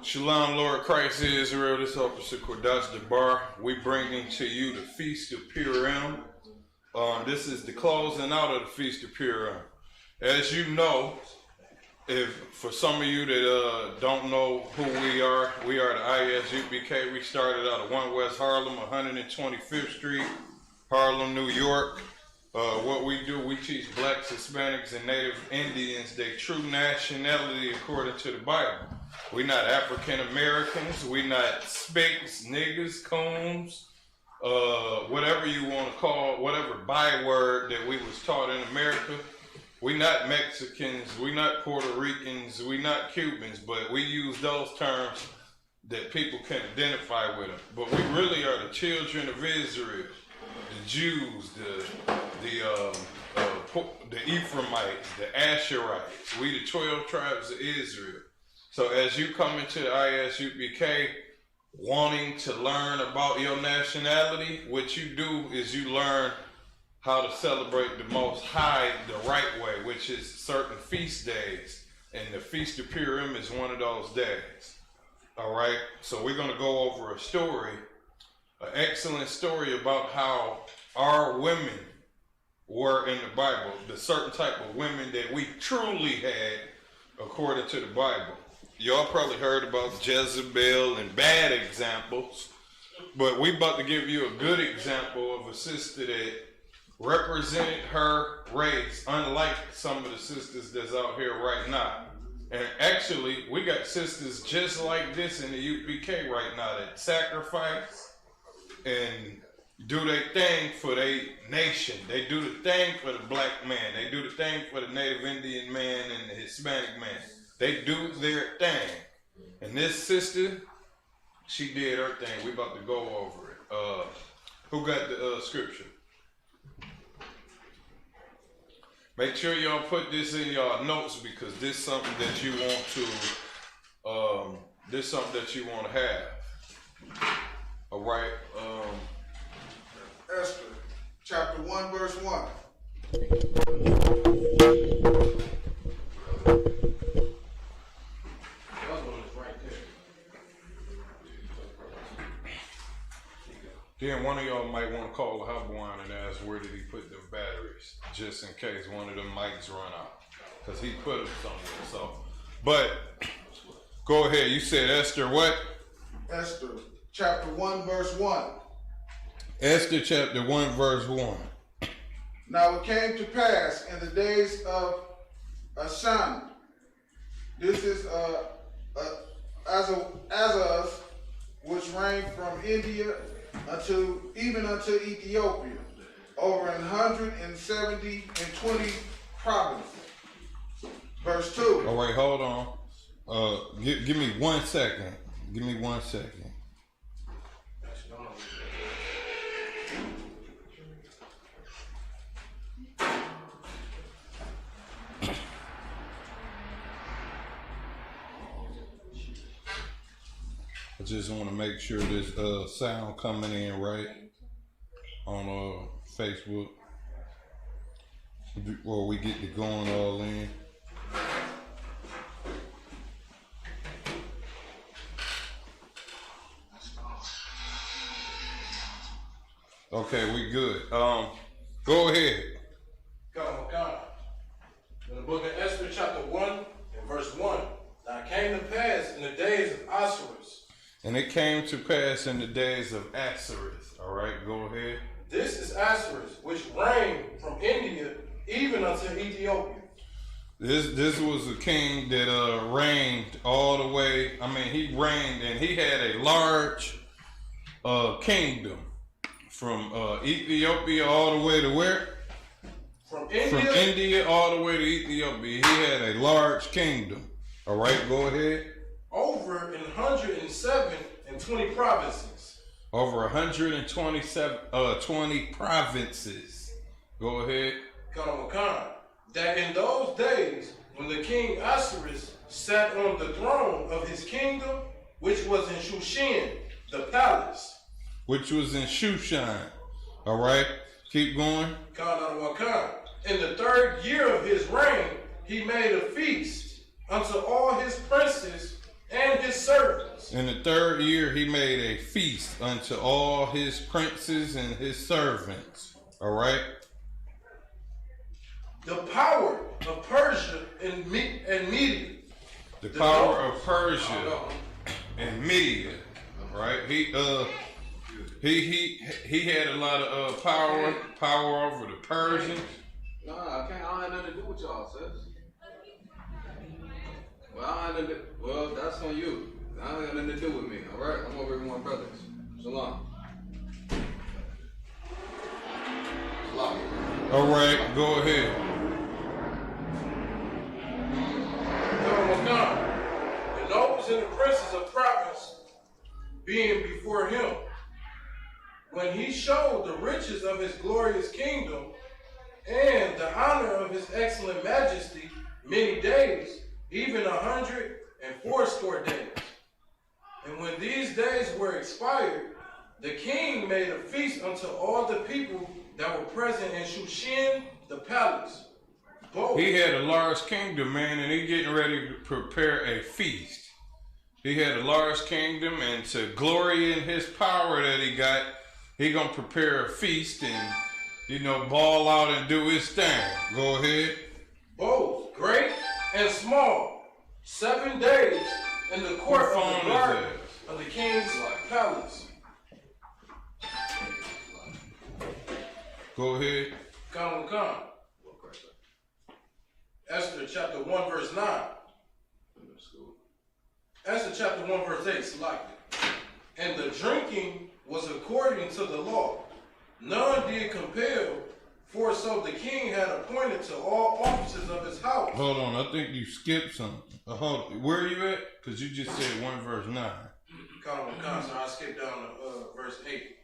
Shalom, Lord Christ Israel. This Officer Kodash Debar. We bringing to you the Feast of Purim. This is the closing out of the Feast of Purim. As you know, if for some of you that don't know who we are the ISUBK. We started out of 1 West Harlem, 125th Street, Harlem, New York. What we do, we teach blacks, Hispanics, and Native Indians their true nationality according to the Bible. We're not African Americans. We're not Spinks, niggas, coons, whatever you want to call, whatever byword that we was taught in America. We're not Mexicans. We're not Puerto Ricans. We're not Cubans, but we use those terms that people can identify with them. But we really are the children of Israel, the Jews, the Ephraimites, the Asherites. We the 12 tribes of Israel. So as you come into the ISUBK wanting to learn about your nationality, what you do is you learn how to celebrate the Most High the right way, which is certain feast days. And the Feast of Purim is one of those days. All right? So we're going to go over a story, an excellent story about how our women were in the Bible, the certain type of women that we truly had according to the Bible. Y'all probably heard about Jezebel and bad examples, but we about to give you a good example of a sister that represented her race, unlike some of the sisters that's out here right now. And actually, we got sisters just like this in the UPK right now that sacrifice and do their thing for their nation. They do the thing for the black man. They do the thing for the Native Indian man and the Hispanic man. They do their thing. And this sister, she did her thing. We about to go over it. Who got the scripture? Make sure y'all put this in y'all notes because this is something that you want to, have. All right. Esther, chapter 1, verse 1. Then one of y'all might want to call the hotline and ask where did he put them batteries, just in case one of them mics run out, because he put them somewhere. So, but go ahead. You said Esther what? Esther, chapter 1, verse 1. Esther, chapter 1, verse 1. Now it came to pass in the days of Ashan. This is Azaz, which reigned from India even unto Ethiopia, over 170 and 20 provinces. Verse 2. All right, hold on. Give me 1 second. Give me 1 second. I just want to make sure this sound coming in right on Facebook before we get to going all in. Okay, we good. Go ahead. God. In the book of Esther, chapter 1 and verse 1. Now it came to pass in the days of Ahasuerus. And it came to pass in the days of Ahasuerus. All right, go ahead. This is Ahasuerus, which reigned from India even unto Ethiopia. This was a king that reigned all the way. I mean, he reigned and he had a large kingdom from Ethiopia all the way to where? From India? From India all the way to Ethiopia. He had a large kingdom. All right, go ahead. Over 107 and 20 provinces. Over 20 provinces. Go ahead. That in those days, when the king Ahasuerus sat on the throne of his kingdom, which was in Shushan, the palace. Which was in Shushan. All right, keep going. In the 3rd year of his reign, he made a feast unto all his princes and his servants. In the 3rd year, he made a feast unto all his princes and his servants. All right. The power of Persia and Media. The power of Persia and Media. Right. He had a lot of power over the Persians. No, I can't. I don't have nothing to do with y'all, sis. Well, I don't have nothing. Well, that's on you. I don't have nothing to do with me. All right, I'm over here with my brothers. Shalom. Shalom. All right, go ahead. The nobles and the princes of province being before him, when he showed the riches of his glorious kingdom and the honor of his excellent majesty many days, even 180 days. And when these days were expired, the king made a feast unto all the people that were present in Shushan the palace. Both. He had a large kingdom, man, and he getting ready to prepare a feast. He had a large kingdom, and to glory in his power that he got, he gonna prepare a feast and, ball out and do his thing. Go ahead. Both great and small, 7 days in the court of the garden of the king's palace. Go ahead. Come. Esther chapter 1 verse 9. Esther chapter 1 verse 8, selected. And the drinking was according to the law. None did compel, for so the king had appointed to all officers of his house. Hold on, I think you skipped something. Where are you at? Because you just said 1 verse 9. So I skipped down to verse 8.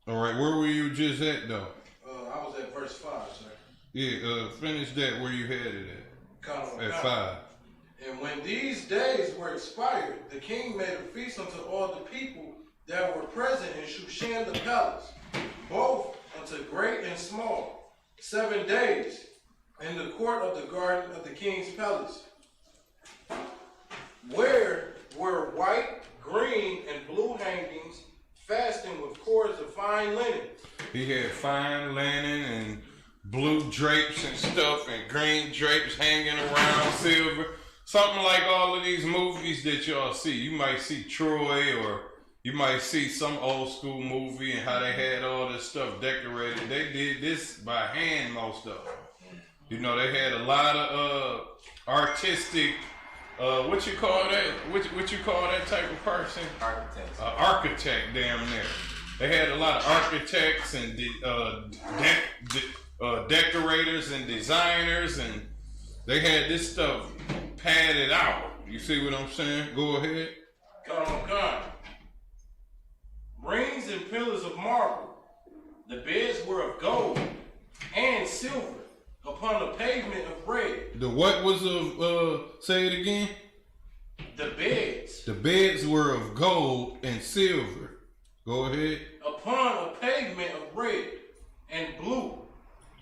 All right, where were you just at, though? I was at verse 5, sir. Yeah, finish that where you had it at. At 5. And when these days were expired, the king made a feast unto all the people that were present in Shushan the palace, both unto great and small, 7 days, in the court of the garden of the king's palace, where were white, green, and blue hangings, fastened with cords of fine linen. He had fine linen and blue drapes and stuff, and green drapes hanging around, silver. Something like all of these movies that y'all see. You might see Troy, or you might see some old school movie and how they had all this stuff decorated. They did this by hand, most of them. They had a lot of artistic, what you call that? What you call that type of person? Architects. Architect, damn near. They had a lot of architects and decorators and designers, and they had this stuff padded out. You see what I'm saying? Go ahead. Come. Rings and pillars of marble. The beds were of gold and silver upon the pavement of red. The what was of, say it again? The beds. The beds were of gold and silver. Go ahead. Upon a pavement of red and blue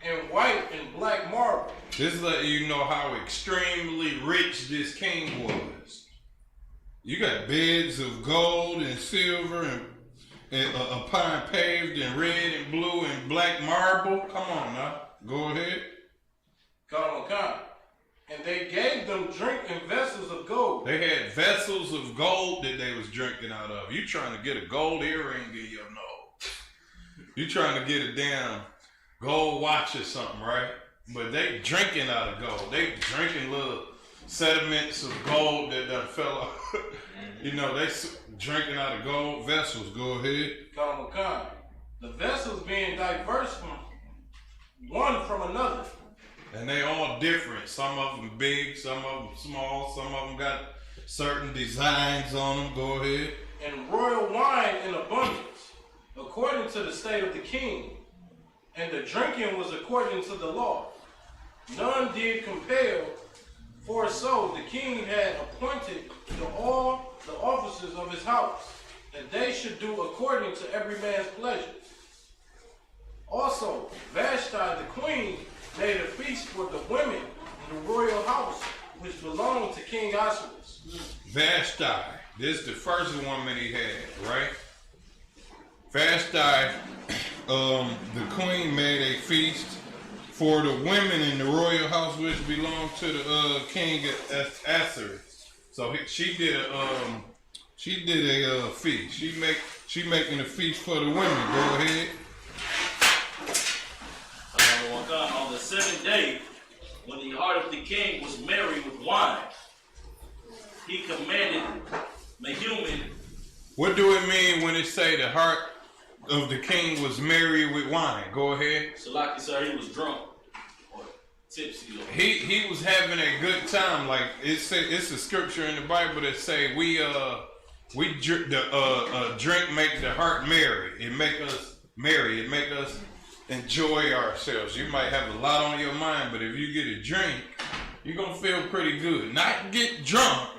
and white and black marble. This is letting you know how extremely rich this king was. You got beds of gold and silver and upon paved in red and blue and black marble. Come on now. Go ahead. Come. And they gave them drink in vessels of gold. They had vessels of gold that they was drinking out of. You trying to get a gold earring in your nose. You trying to get a damn gold watch or something, right? But they drinking out of gold. They drinking little sediments of gold that done fell off. They drinking out of gold vessels. Go ahead. Come. The vessels being diverse from one from another. And they all different. Some of them big, some of them small, some of them got certain designs on them. Go ahead. And royal wine in abundance, according to the state of the king. And the drinking was according to the law. None did compel, for so the king had appointed to all the officers of his house, that they should do according to every man's pleasure. Also, Vashti the queen made a feast for the women in the royal house which belonged to King Ahasuerus. Vashti. This is the first woman he had, right? Vashti, the queen made a feast for the women in the royal house which belonged to the king Ahasuerus. So she did a feast. She making a feast for the women. Go ahead. On the seventh day, when the heart of the king was merry with wine, he commanded Mehuman. What do it mean when it say the heart of the king was merry with wine? Go ahead. So like you said, he was drunk or tipsy. Or He was having a good time. Like it's a scripture in the Bible that say drink make the heart merry. It make us merry. It make us enjoy ourselves. You might have a lot on your mind, but if you get a drink, you're gonna feel pretty good. Not get drunk,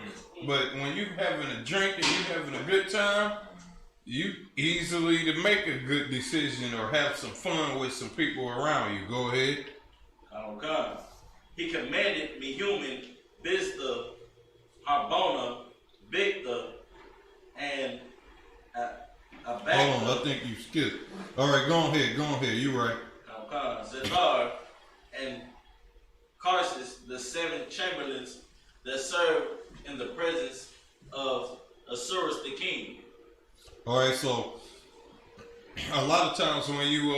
but when you having a drink and you having a good time, you easily to make a good decision or have some fun with some people around you. Go ahead. Okay. He commanded Mehuman, Biztha, Harbona, Bigtha, and Hold on, I think you skipped. All right, go ahead. You right. Zethar, and Karsis, the 7 chamberlains that served in the presence of Ahasuerus the king. All right, so a lot of times when you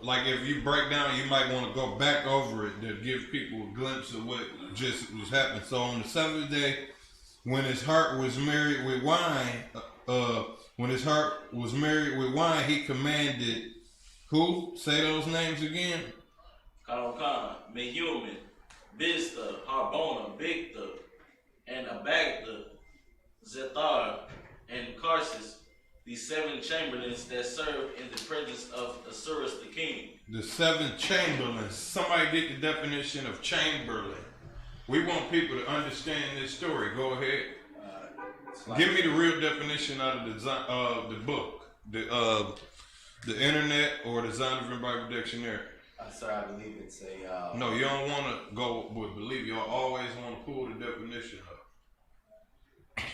like if you break down, you might want to go back over it to give people a glimpse of what just was happening. So on the 7th day, when his heart was merry with wine, he commanded who? Say those names again. Mehuman, Biztha, Harbona, Bigtha, and Abagtha, Zethar, and Karsis, the 7 chamberlains that served in the presence of Ahasuerus the king. The 7 chamberlains. Somebody get the definition of chamberlain. We want people to understand this story. Go ahead. Give me the real definition out of the book, the internet or the Zondervan Bible Dictionary. Sir, I believe it's a. No, you don't want to go with believe. You always want to pull the definition up.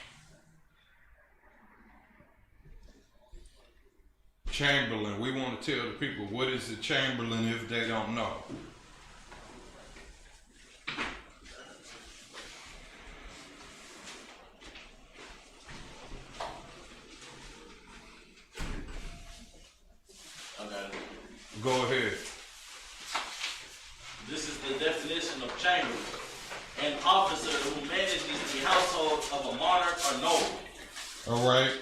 Chamberlain. We want to tell the people what is a chamberlain if they don't know. Go ahead. This is the definition of chamberlain: an officer who manages the household of a monarch or noble. All right.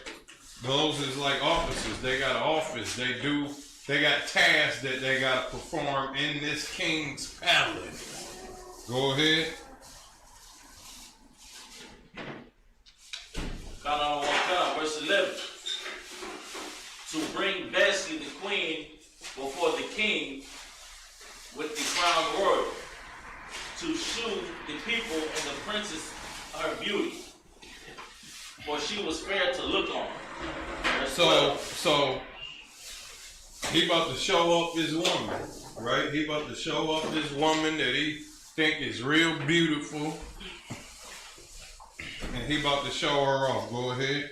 Those is like officers. They got an office. They got tasks that they got to perform in this king's palace. Go ahead. Verse 11. To bring Vashti the queen before the king with the crown royal, to shew the people and the princess her beauty, for she was fair to look on. So he about to show up this woman, right? He about to show up this woman that he think is real beautiful, and he about to show her off. Go ahead.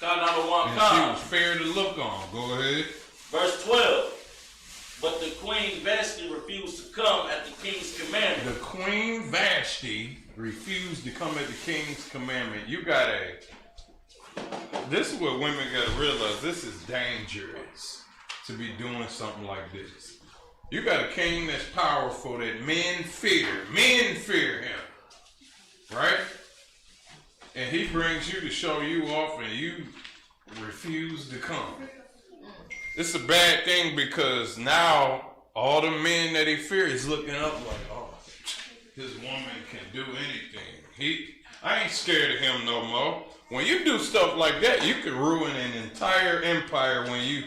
And she was fair to look on. Go ahead. Verse 12. But the queen Vashti refused to come at the king's commandment. The queen Vashti refused to come at the king's commandment. This is what women gotta realize. This is dangerous to be doing something like this. You got a king that's powerful that men fear. Men fear him. Right? And he brings you to show you off and you refuse to come. It's a bad thing because now all the men that he fears is looking up like, oh, this woman can do anything. I ain't scared of him no more. When you do stuff like that, you can ruin an entire empire when you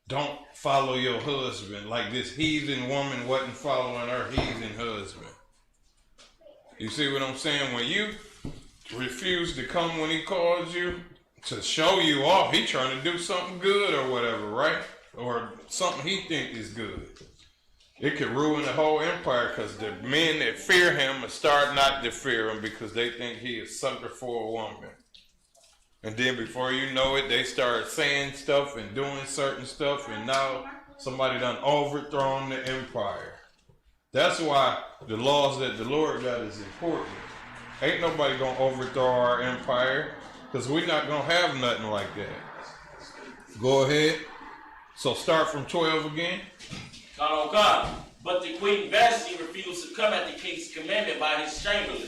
don't follow your husband. Like this heathen woman wasn't following her heathen husband. You see what I'm saying? When you refuse to come when he calls you to show you off, he trying to do something good or whatever, right? Or something he think is good. it could ruin the whole empire because the men that fear him will start not to fear him because they think he is sucker for a woman. And then before you know it, they start saying stuff and doing certain stuff, and now somebody done overthrown the empire. That's why the laws that the Lord got is important. Ain't nobody gonna overthrow our empire because we're not gonna have nothing like that. Go ahead. So start from 12 again. God. But the Queen Vashti refused to come at the king's commandment by his chamberlain.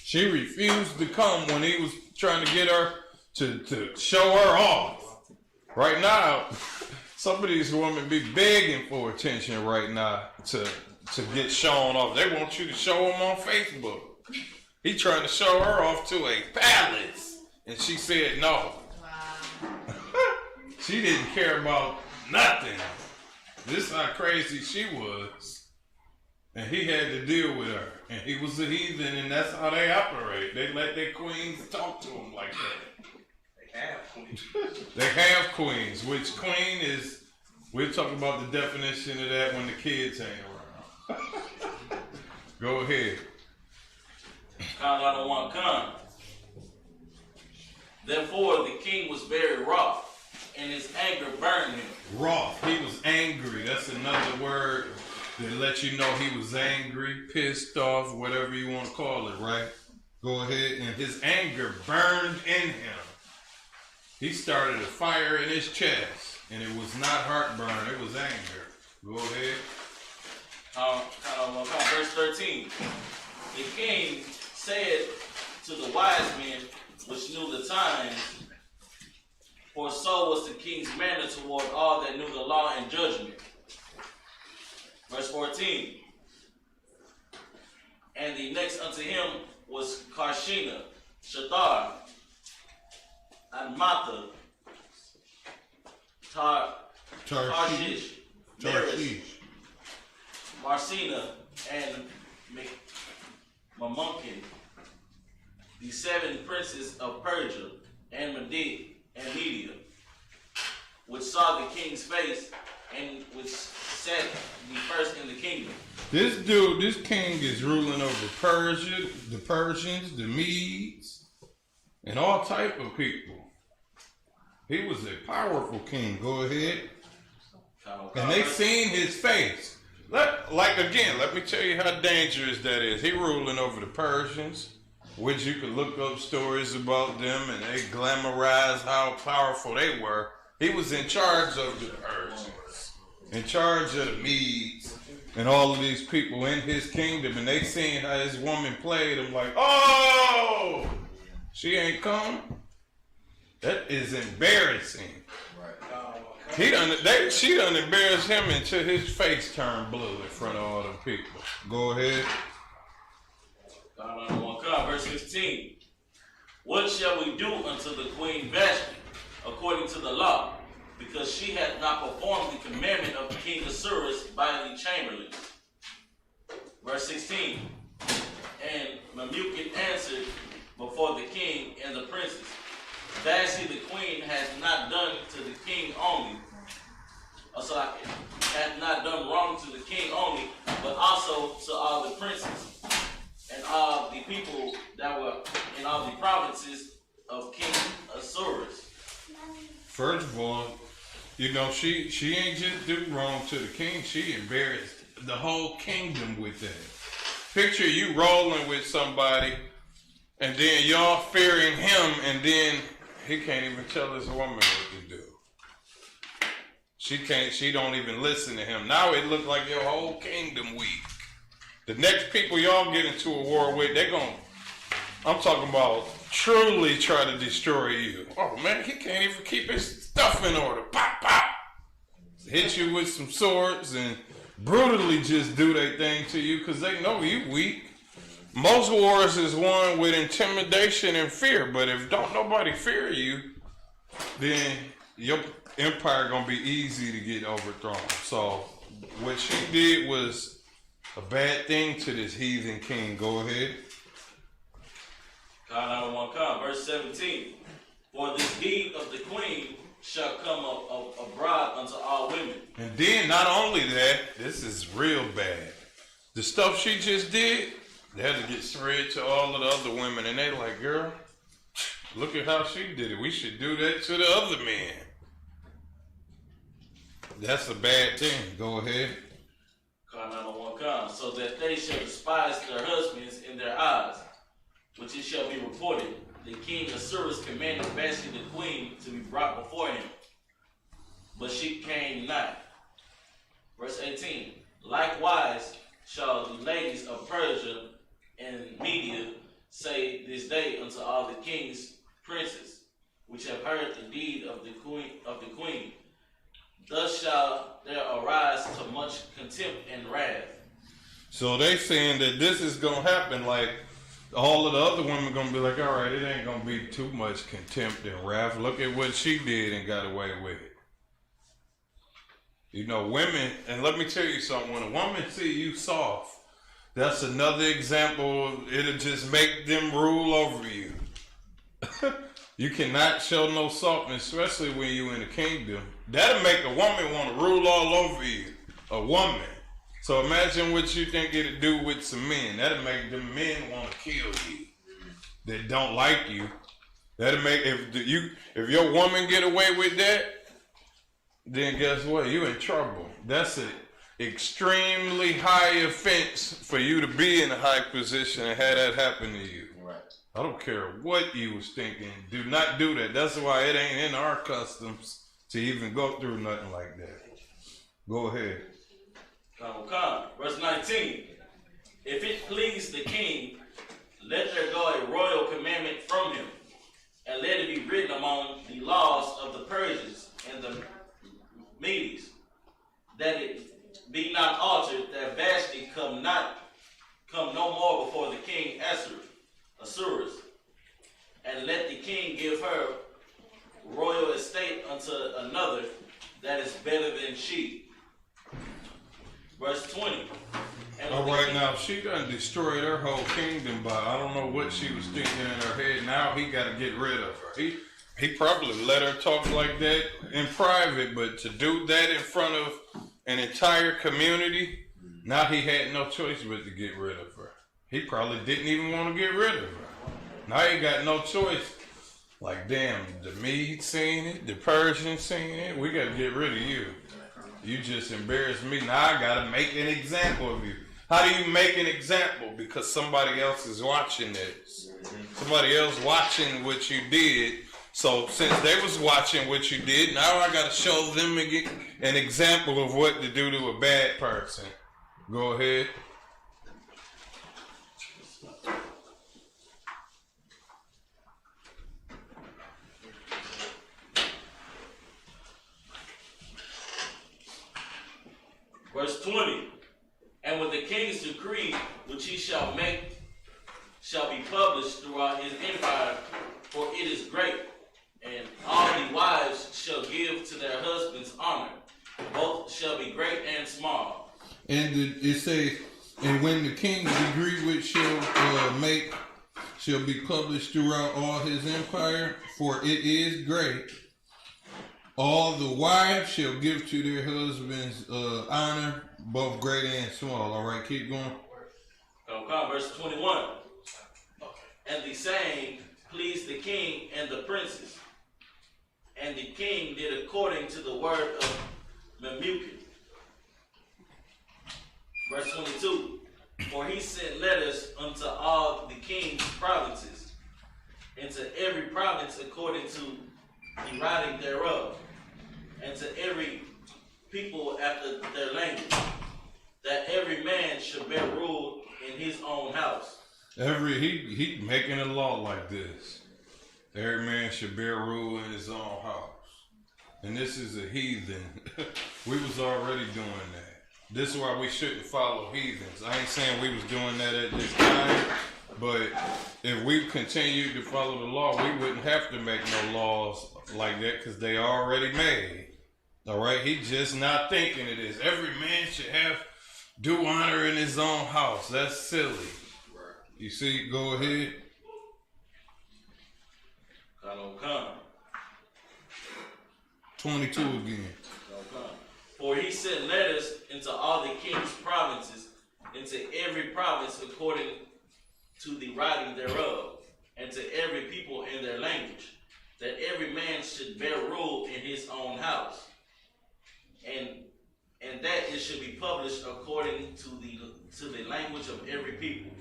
She refused to come when he was trying to get her to show her off. Right now, some of these women be begging for attention right now to get shown off. They want you to show them on Facebook. He trying to show her off to a palace, and she said no. Wow. She didn't care about nothing. This is how crazy she was. And he had to deal with her. And he was a heathen, and that's how they operate. They let their queens talk to them like that. They have queens. They have queens, which queen is, we'll talk about the definition of that when the kids ain't around. Go ahead. Come. Therefore the king was very wroth, and his anger burned him. Wroth, he was angry. That's another word that lets you know he was angry, pissed off, whatever you want to call it, right? Go ahead. And his anger burned in him. He started a fire in his chest, and it was not heartburn, it was anger. Go ahead. Verse 13. The king said to the wise men which knew the times, for so was the king's manner toward all that knew the law and judgment. Verse 14. And the next unto him was Karshina, Shathar, Admatha, Tarshish, Marsina, and Mamunkin, the 7 princes of Persia and Media, which saw the king's face and which sat the first in the kingdom. This king is ruling over Persia, the Persians, the Medes, and all type of people. He was a powerful king. Go ahead. And they seen his face. Let me tell you how dangerous that is. He ruling over the Persians, which you could look up stories about them, and they glamorize how powerful they were. He was in charge of the Persians, in charge of the Medes, and all of these people in his kingdom, and they seen how his woman played him like, oh, she ain't come. That is embarrassing. She done embarrassed him until his face turned blue in front of all the people. Go ahead. Verse 15. What shall we do unto the queen Vashti according to the law? Because she hath not performed the commandment of King Ahasuerus by the chamberlain. Verse 16. And Memucan answered before the king and the princes, Vashti the queen has not done to the king only, hath not done wrong to the king only, but also to all the princes and all the people that were in all the provinces of King Ahasuerus. First of all, she ain't just do wrong to the king, she embarrassed the whole kingdom with that. Picture you rolling with somebody, and then y'all fearing him, and then he can't even tell his woman what to do. She don't even listen to him. Now it look like your whole kingdom weak. The next people y'all get into a war with, I'm talking about truly try to destroy you. Oh man, he can't even keep his stuff in order. Pop, pop. Hit you with some swords and brutally just do their thing to you because they know you weak. Most wars is won with intimidation and fear, but if don't nobody fear you, then your empire gonna be easy to get overthrown. So what she did was a bad thing to this heathen king. Go ahead. Verse 17. For this deed of the queen shall come abroad unto all women. And then not only that, this is real bad. The stuff she just did, they had to get spread to all of the other women, and they like, girl, look at how she did it. We should do that to the other men. That's a bad thing. Go ahead. So that they shall despise their husbands in their eyes, which it shall be reported, the king Assuerus commanded Vashti the queen to be brought before him, but she came not. Verse 18. Likewise shall the ladies of Persia and Media say this day unto all the king's princes, which have heard the deed of the queen. Thus shall there arise to much contempt and wrath. So they saying that this is gonna happen. Like all of the other women gonna be like, all right, it ain't gonna be too much contempt and wrath. Look at what she did and got away with it. You know, women, and let me tell you something. When a woman see you soft, that's another example. It'll just make them rule over you. You cannot show no softness, especially when you in the kingdom. That'll make a woman want to rule all over you. A woman. So imagine what you think it'll do with some men. That'll make them men want to kill you. That don't like you. That'll make, if your woman get away with that, then guess what? You in trouble. That's an extremely high offense for you to be in a high position and have that happen to you. Right. I don't care what you was thinking. Do not do that. That's why it ain't in our customs to even go through nothing like that. Go ahead. Verse 19. If it please the king, let there go a royal commandment from him, and let it be written among the laws of the Persians and the Medes, that it be not altered, that Vashti come no more before the king Assuerus, and let the king give her royal estate unto another that is better than she. Verse 20. All right, now she done destroyed her whole kingdom by, I don't know what she was thinking in her head. Now he got to get rid of her. He probably let her talk like that in private, but to do that in front of an entire community, now he had no choice but to get rid of her. He probably didn't even want to get rid of her. Now he got no choice. Like, damn, the Medes seen it, the Persians seen it, we got to get rid of you. You just embarrassed me. Now I got to make an example of you. How do you make an example? Because somebody else is watching this. Somebody else watching what you did. So since they was watching what you did, now I got to show them an example of what to do to a bad person. Go ahead. Verse 20. And when the king's decree, which he shall make, shall be published throughout his empire, for it is great, and all the wives shall give to their husbands honor. Both shall be great and small. And it says, and when the king's decree which shall make shall be published throughout all his empire, for it is great. All the wives shall give to their husbands honor, both great and small. All right, keep going. Verse 21. And the saying pleased the king and the princes. And the king did according to the word of Memucan. Verse 22. For he sent letters unto all the king's provinces, and to every province according to the writing thereof, and to every people after their language, that every man should bear rule in his own house. He making a law like this. Every man should bear rule in his own house. And this is a heathen. We was already doing that. This is why we shouldn't follow heathens. I ain't saying we was doing that at this time, but if we continued to follow the law, we wouldn't have to make no laws like that because they already made. All right, he just not thinking of this. Every man should have due honor in his own house. That's silly. You see, go ahead. 22 again. For he sent letters into all the king's provinces, into every province according to the writing thereof, and to every people in their language, that every man should bear rule in his own house, and that it should be published according to the language of every people.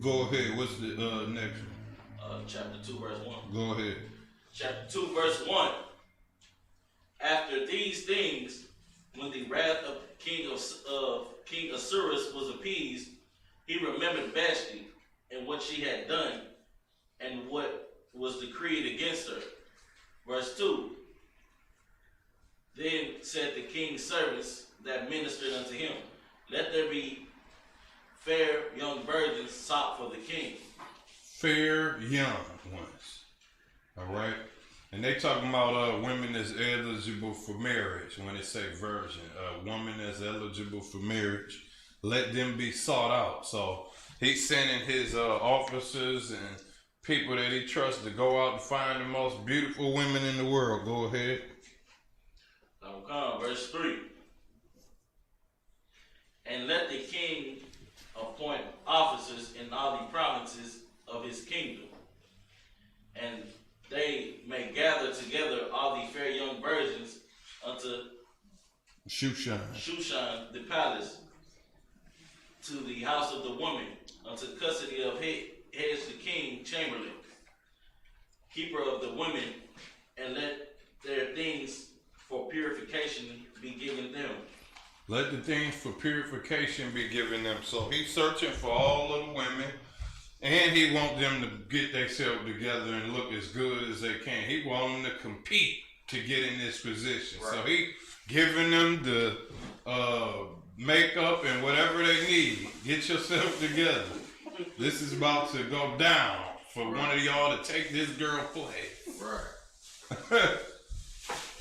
Go ahead. What's the next one? Chapter 2, verse 1. Go ahead. Chapter 2, verse 1. After these things, when the wrath of King Assuerus was appeased, he remembered Vashti and what she had done, and what was decreed against her. Verse 2. Then said the king's servants that ministered unto him, let there be fair young virgins sought for the king. Fair young ones. All right. And they talking about women that's eligible for marriage. When they say virgin, a woman that's eligible for marriage, let them be sought out. So he's sending his officers and people that he trusts to go out and find the most beautiful women in the world. Go ahead. Verse 3. And let the king appoint officers in all the provinces of his kingdom, and they may gather together all the fair young virgins unto Shushan the palace, to the house of the woman, unto custody of Heads the king chamberlain, keeper of the women, and let their things for purification be given them. Let the things for purification be given them. So he's searching for all of the women, and he wants them to get themselves together and look as good as they can. He wants them to compete to get in this position. Right. So he giving them the makeup and whatever they need. Get yourself together. This is about to go down for one of y'all to take this girl place. Right.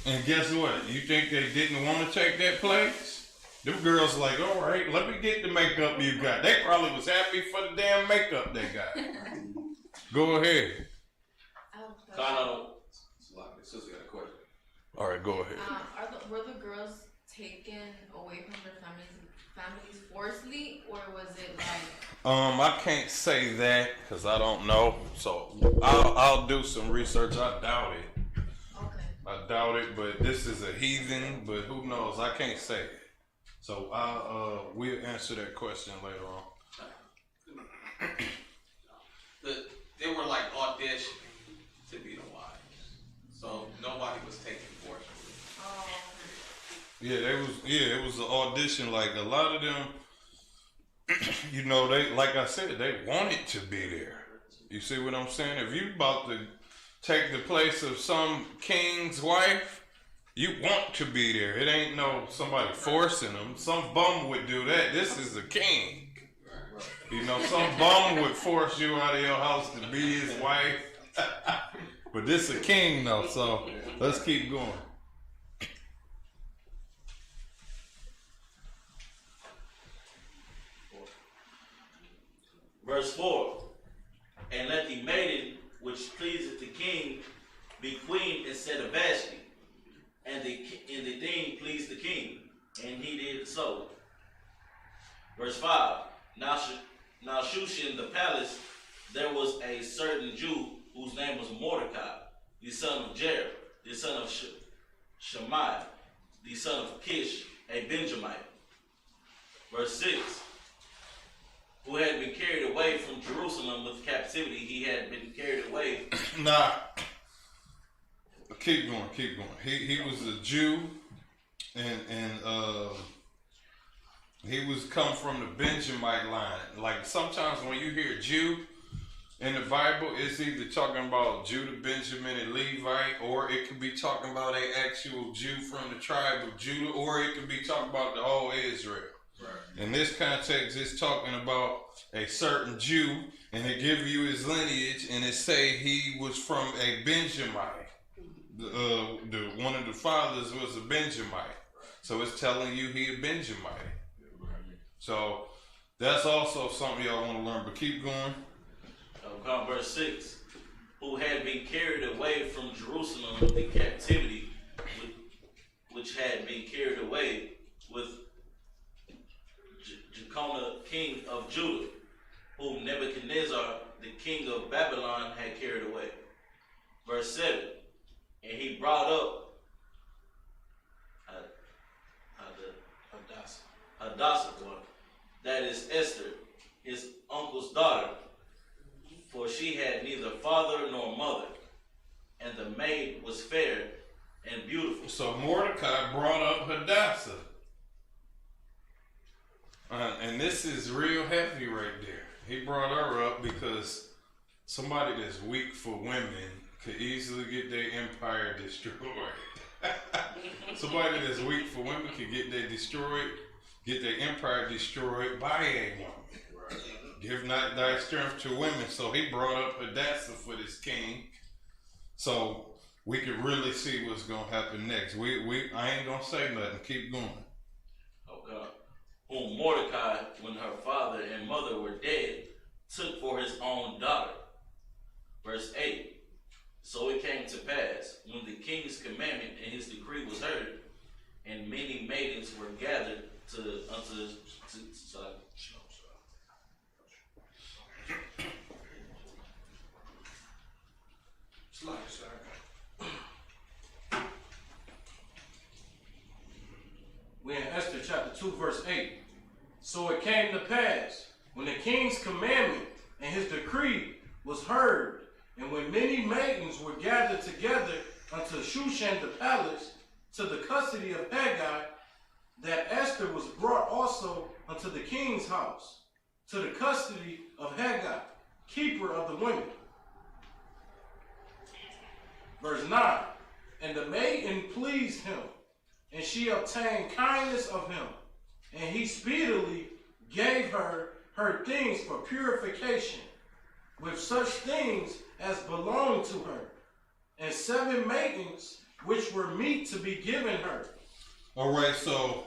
And guess what? You think they didn't want to take that place? Them girls like, all right, let me get the makeup you got. They probably was happy for the damn makeup they got. Go ahead. Sister got a question. All right, go ahead. Were the girls taken away from their families forcibly, or was it like? I can't say that because I don't know. So I'll do some research. I doubt it. Okay. I doubt it, but this is a heathen. But who knows? I can't say it. So we'll answer that question later on. They were like auditioning to be the wives, so nobody was taken forcefully. Oh. Yeah, it was an audition. Like a lot of them, you know, they, like I said, they wanted to be there. You see what I'm saying? If you about to take the place of some king's wife, you want to be there. It ain't no somebody forcing them. Some bum would do that. This is a king. You know, some bum would force you out of your house to be his wife. But this is a king though, so let's keep going. Verse 4. And let the maiden which pleaseth the king be queen instead of Vashti. And the thing pleased the king, and he did so. Verse 5. Now Shushan the palace, there was a certain Jew whose name was Mordecai, the son of Jair, the son of Shemaiah, the son of Kish, a Benjamite. Verse 6. Who had been carried away from Jerusalem with captivity. He had been carried away. Nah. Keep going. He was a Jew, and he was come from the Benjamite line. Like sometimes when you hear Jew in the Bible, it's either talking about Judah, Benjamin, and Levite, or it could be talking about an actual Jew from the tribe of Judah, or it could be talking about the whole Israel. Right. In this context, it's talking about a certain Jew, and it give you his lineage, and it say he was from a Benjamite. One of the fathers was a Benjamite, so it's telling you he a Benjamite. So that's also something y'all want to learn. But keep going. Verse 6. Who had been carried away from Jerusalem with the captivity, which had been carried away with Jeconiah, king of Judah, whom Nebuchadnezzar, the king of Babylon, had carried away. Verse 7, and he brought up Hadassah, that is Esther, his uncle's daughter, for she had neither father nor mother, and the maid was fair and beautiful. So Mordecai brought up Hadassah. And this is real heavy right there. He brought her up because somebody that's weak for women could easily get their empire destroyed. Somebody that's weak for women could get their empire destroyed by a woman. Give not thy strength to women. So he brought up Hadassah for this king. So we could really see what's gonna happen next. I ain't gonna say nothing. Keep going. Okay. Whom Mordecai, when her father and mother were dead, took for his own daughter. Verse 8. So it came to pass, when the king's commandment and his decree was heard, and many maidens were gathered We're in Esther chapter 2, verse 8. So it came to pass, when the king's commandment and his decree was heard, and when many maidens were gathered together unto Shushan the palace, to the custody of Haggai, that Esther was brought also unto the king's house, to the custody of Haggai, keeper of the women. Verse 9, and the maiden pleased him, and she obtained kindness of him, and he speedily gave her things for purification, with such things as belonged to her, and 7 maidens which were meet to be given her. All right, so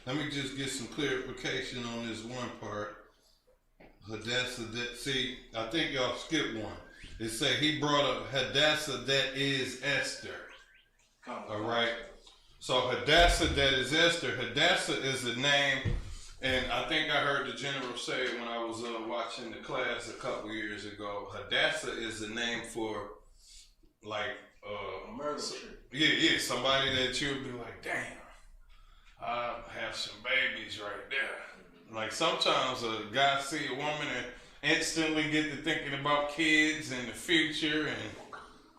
let me just get some clarification on this one part. Hadassah, I think y'all skipped one. It say he brought up Hadassah, that is Esther. All right. So Hadassah, that is Esther. Hadassah is a name, and I think I heard the general say it when I was watching the class a couple years ago. Hadassah is a name for, like, yeah, somebody that you'll be like, damn, I have some babies right there. Like sometimes a guy see a woman and instantly get to thinking about kids and the future and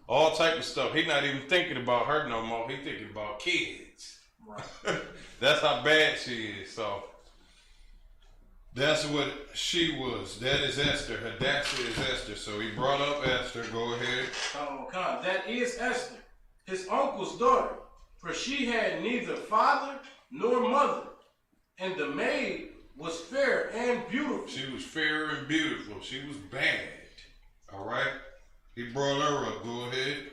all type of stuff. He's not even thinking about her no more. He's thinking about kids. Right. That's how bad she is. So that's what she was. That is Esther. Hadassah is Esther. So he brought up Esther. Go ahead. That is Esther, his uncle's daughter, for she had neither father nor mother, and the maid was fair and beautiful. She was fair and beautiful. She was bad. All right? He brought her up. Go ahead.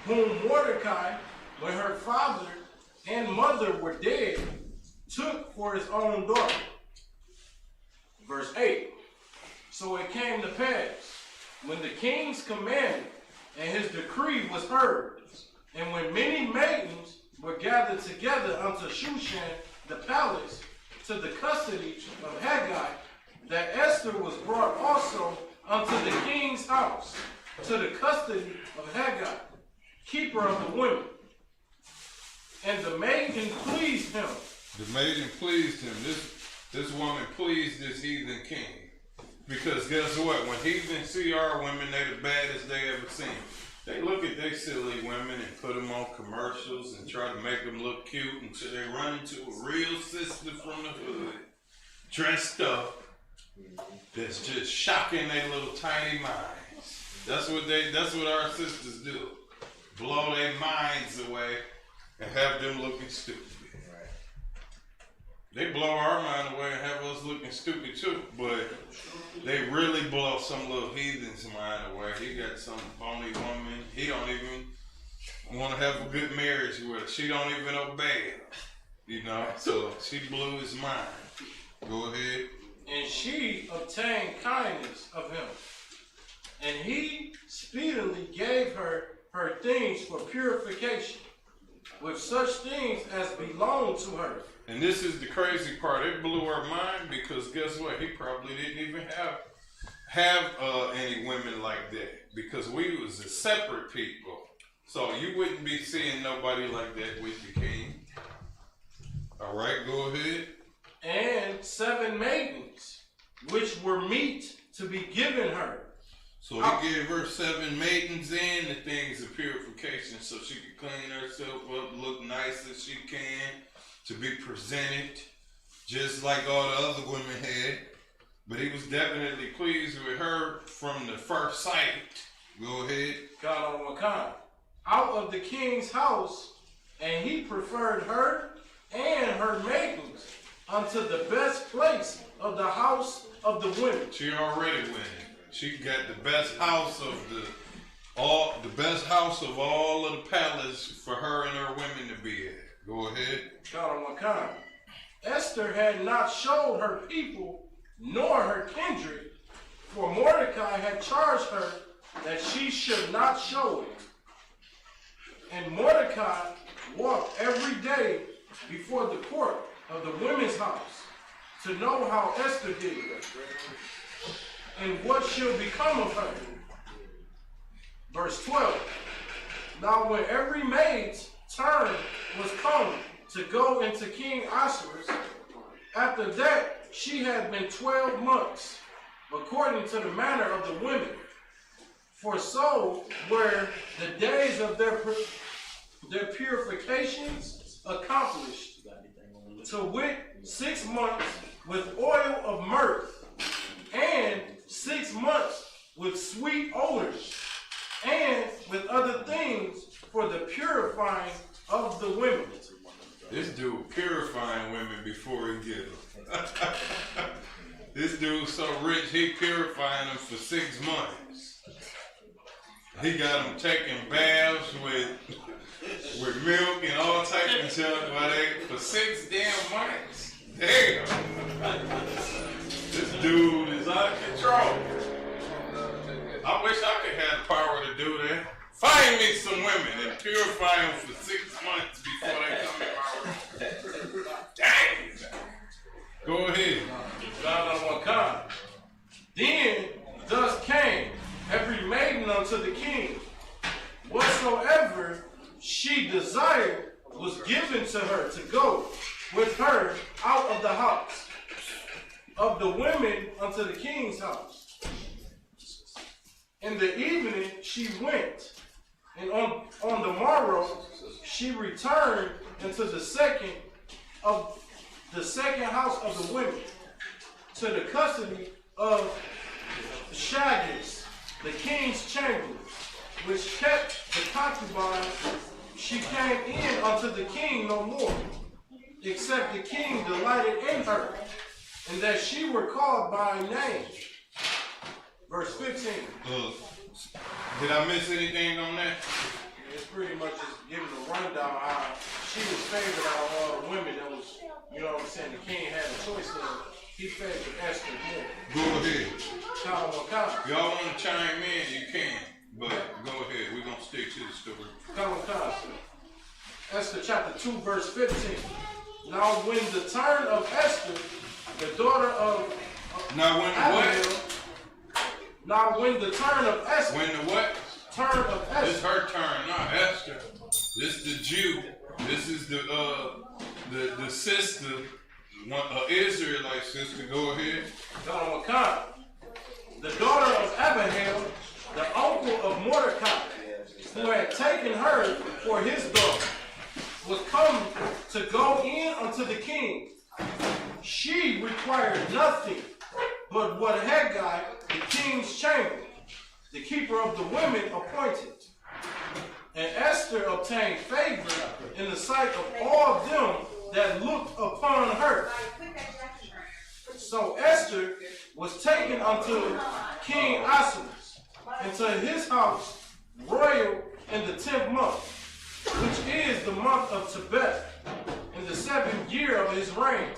Whom Mordecai, when her father and mother were dead, took for his own daughter. Verse 8. So it came to pass, when the king's commandment and his decree was heard, and when many maidens were gathered together unto Shushan the palace, to the custody of Haggai, that Esther was brought also unto the king's house, to the custody of Haggai, keeper of the women. And the maiden pleased him. The maiden pleased him. This woman pleased this heathen king. Because guess what? When heathens see our women, they the baddest they ever seen. They look at they silly women and put them on commercials and try to make them look cute until they run into a real sister from the hood, dressed up, that's just shocking their little tiny minds. That's what our sisters do. Blow their minds away and have them looking stupid. They blow our mind away and have us looking stupid too, but they really blow some little heathen's mind away. He got some bony woman. He don't even want to have a good marriage with her. She don't even obey him, you know? So she blew his mind. Go ahead. And she obtained kindness of him. And he speedily gave her her things for purification, with such things as belonged to her. And this is the crazy part. It blew her mind because guess what? He probably didn't even have any women like that because we was a separate people. So you wouldn't be seeing nobody like that with the king. All right, go ahead. And 7 maidens, which were meet to be given her. So he gave her 7 maidens and the things of purification so she could clean herself up, look nice as she can, to be presented just like all the other women had. But he was definitely pleased with her from the first sight. Go ahead. God on Wakan. Out of the king's house, and he preferred her and her maidens unto the best place of the house of the women. She already winning. She got the best house of the best house of all of the palace for her and her women to be at. Go ahead. God on Wakan. Esther had not showed her people nor her kindred, for Mordecai had charged her that she should not show it. And Mordecai walked every day before the court of the women's house to know how Esther did and what shall become of her. Verse 12. Now when every maid's turn was come to go into King Ahasuerus, after that she had been 12 months, according to the manner of the women. For so were the days of their purifications accomplished, to wit 6 months with oil of myrrh, and 6 months with sweet odors, and with other things for the purifying of the women. This dude purifying women before he get them. This dude so rich, he purifying them for 6 months. He got them taking baths with milk and all types of stuff for 6 damn months. Damn. This dude is out of control. I wish I could have the power to do that. Find me some women and purify them for 6 months before they come in my room. Dang. Go ahead. God on one kind. Then thus came every maiden unto the king. Whatsoever she desired was given to her to go with her out of the house of the women unto the king's house. In the evening she went, and on the morrow she returned into the second house of the women, to the custody of Shaggis, the king's chamber, which kept the concubine. She came in unto the king no more, except the king delighted in her, and that she were called by name. Verse 15. Did I miss anything on that? It's pretty much just giving a rundown how she was favored out of all the women that was, you know what I'm saying, the king had a choice of. He favored Esther more. Go ahead. Y'all want to chime in, you can. But go ahead. We're going to stick to the story. Esther chapter 2, verse 15. Now when the turn of Esther, the daughter of Now when the turn of Esther. When the what? Turn of Esther. It's her turn, not Esther. This the Jew. This is the sister, Israelite sister. Go ahead. The daughter of Abihail, the uncle of Mordecai, who had taken her for his daughter, was come to go in unto the king. She required nothing but what Haggai, the king's chamber, the keeper of the women, appointed. And Esther obtained favor in the sight of all them that looked upon her. So Esther was taken unto King Ahasuerus, into his house royal in the 10th month, which is the month of Tebeth, in the 7th year of his reign.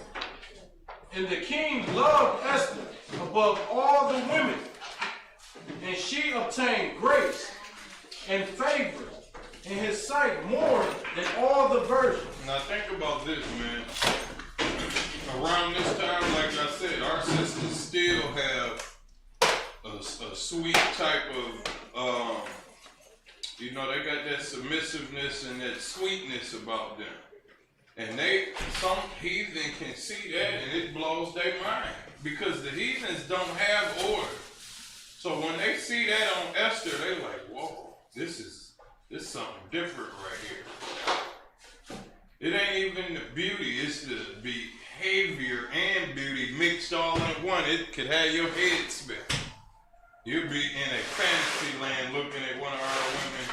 And the king loved Esther above all the women, and she obtained grace and favor in his sight more than all the virgins. Now think about this, man. Around this time, like I said, our sisters still have a sweet type of, they got that submissiveness and that sweetness about them. And some heathen can see that and it blows their mind. Because the heathens don't have order. So when they see that on Esther, they like, whoa, this is something different right here. It ain't even the beauty, it's the behavior and beauty mixed all in one. It could have your head spin. You'll be in a fantasy land looking at one of our women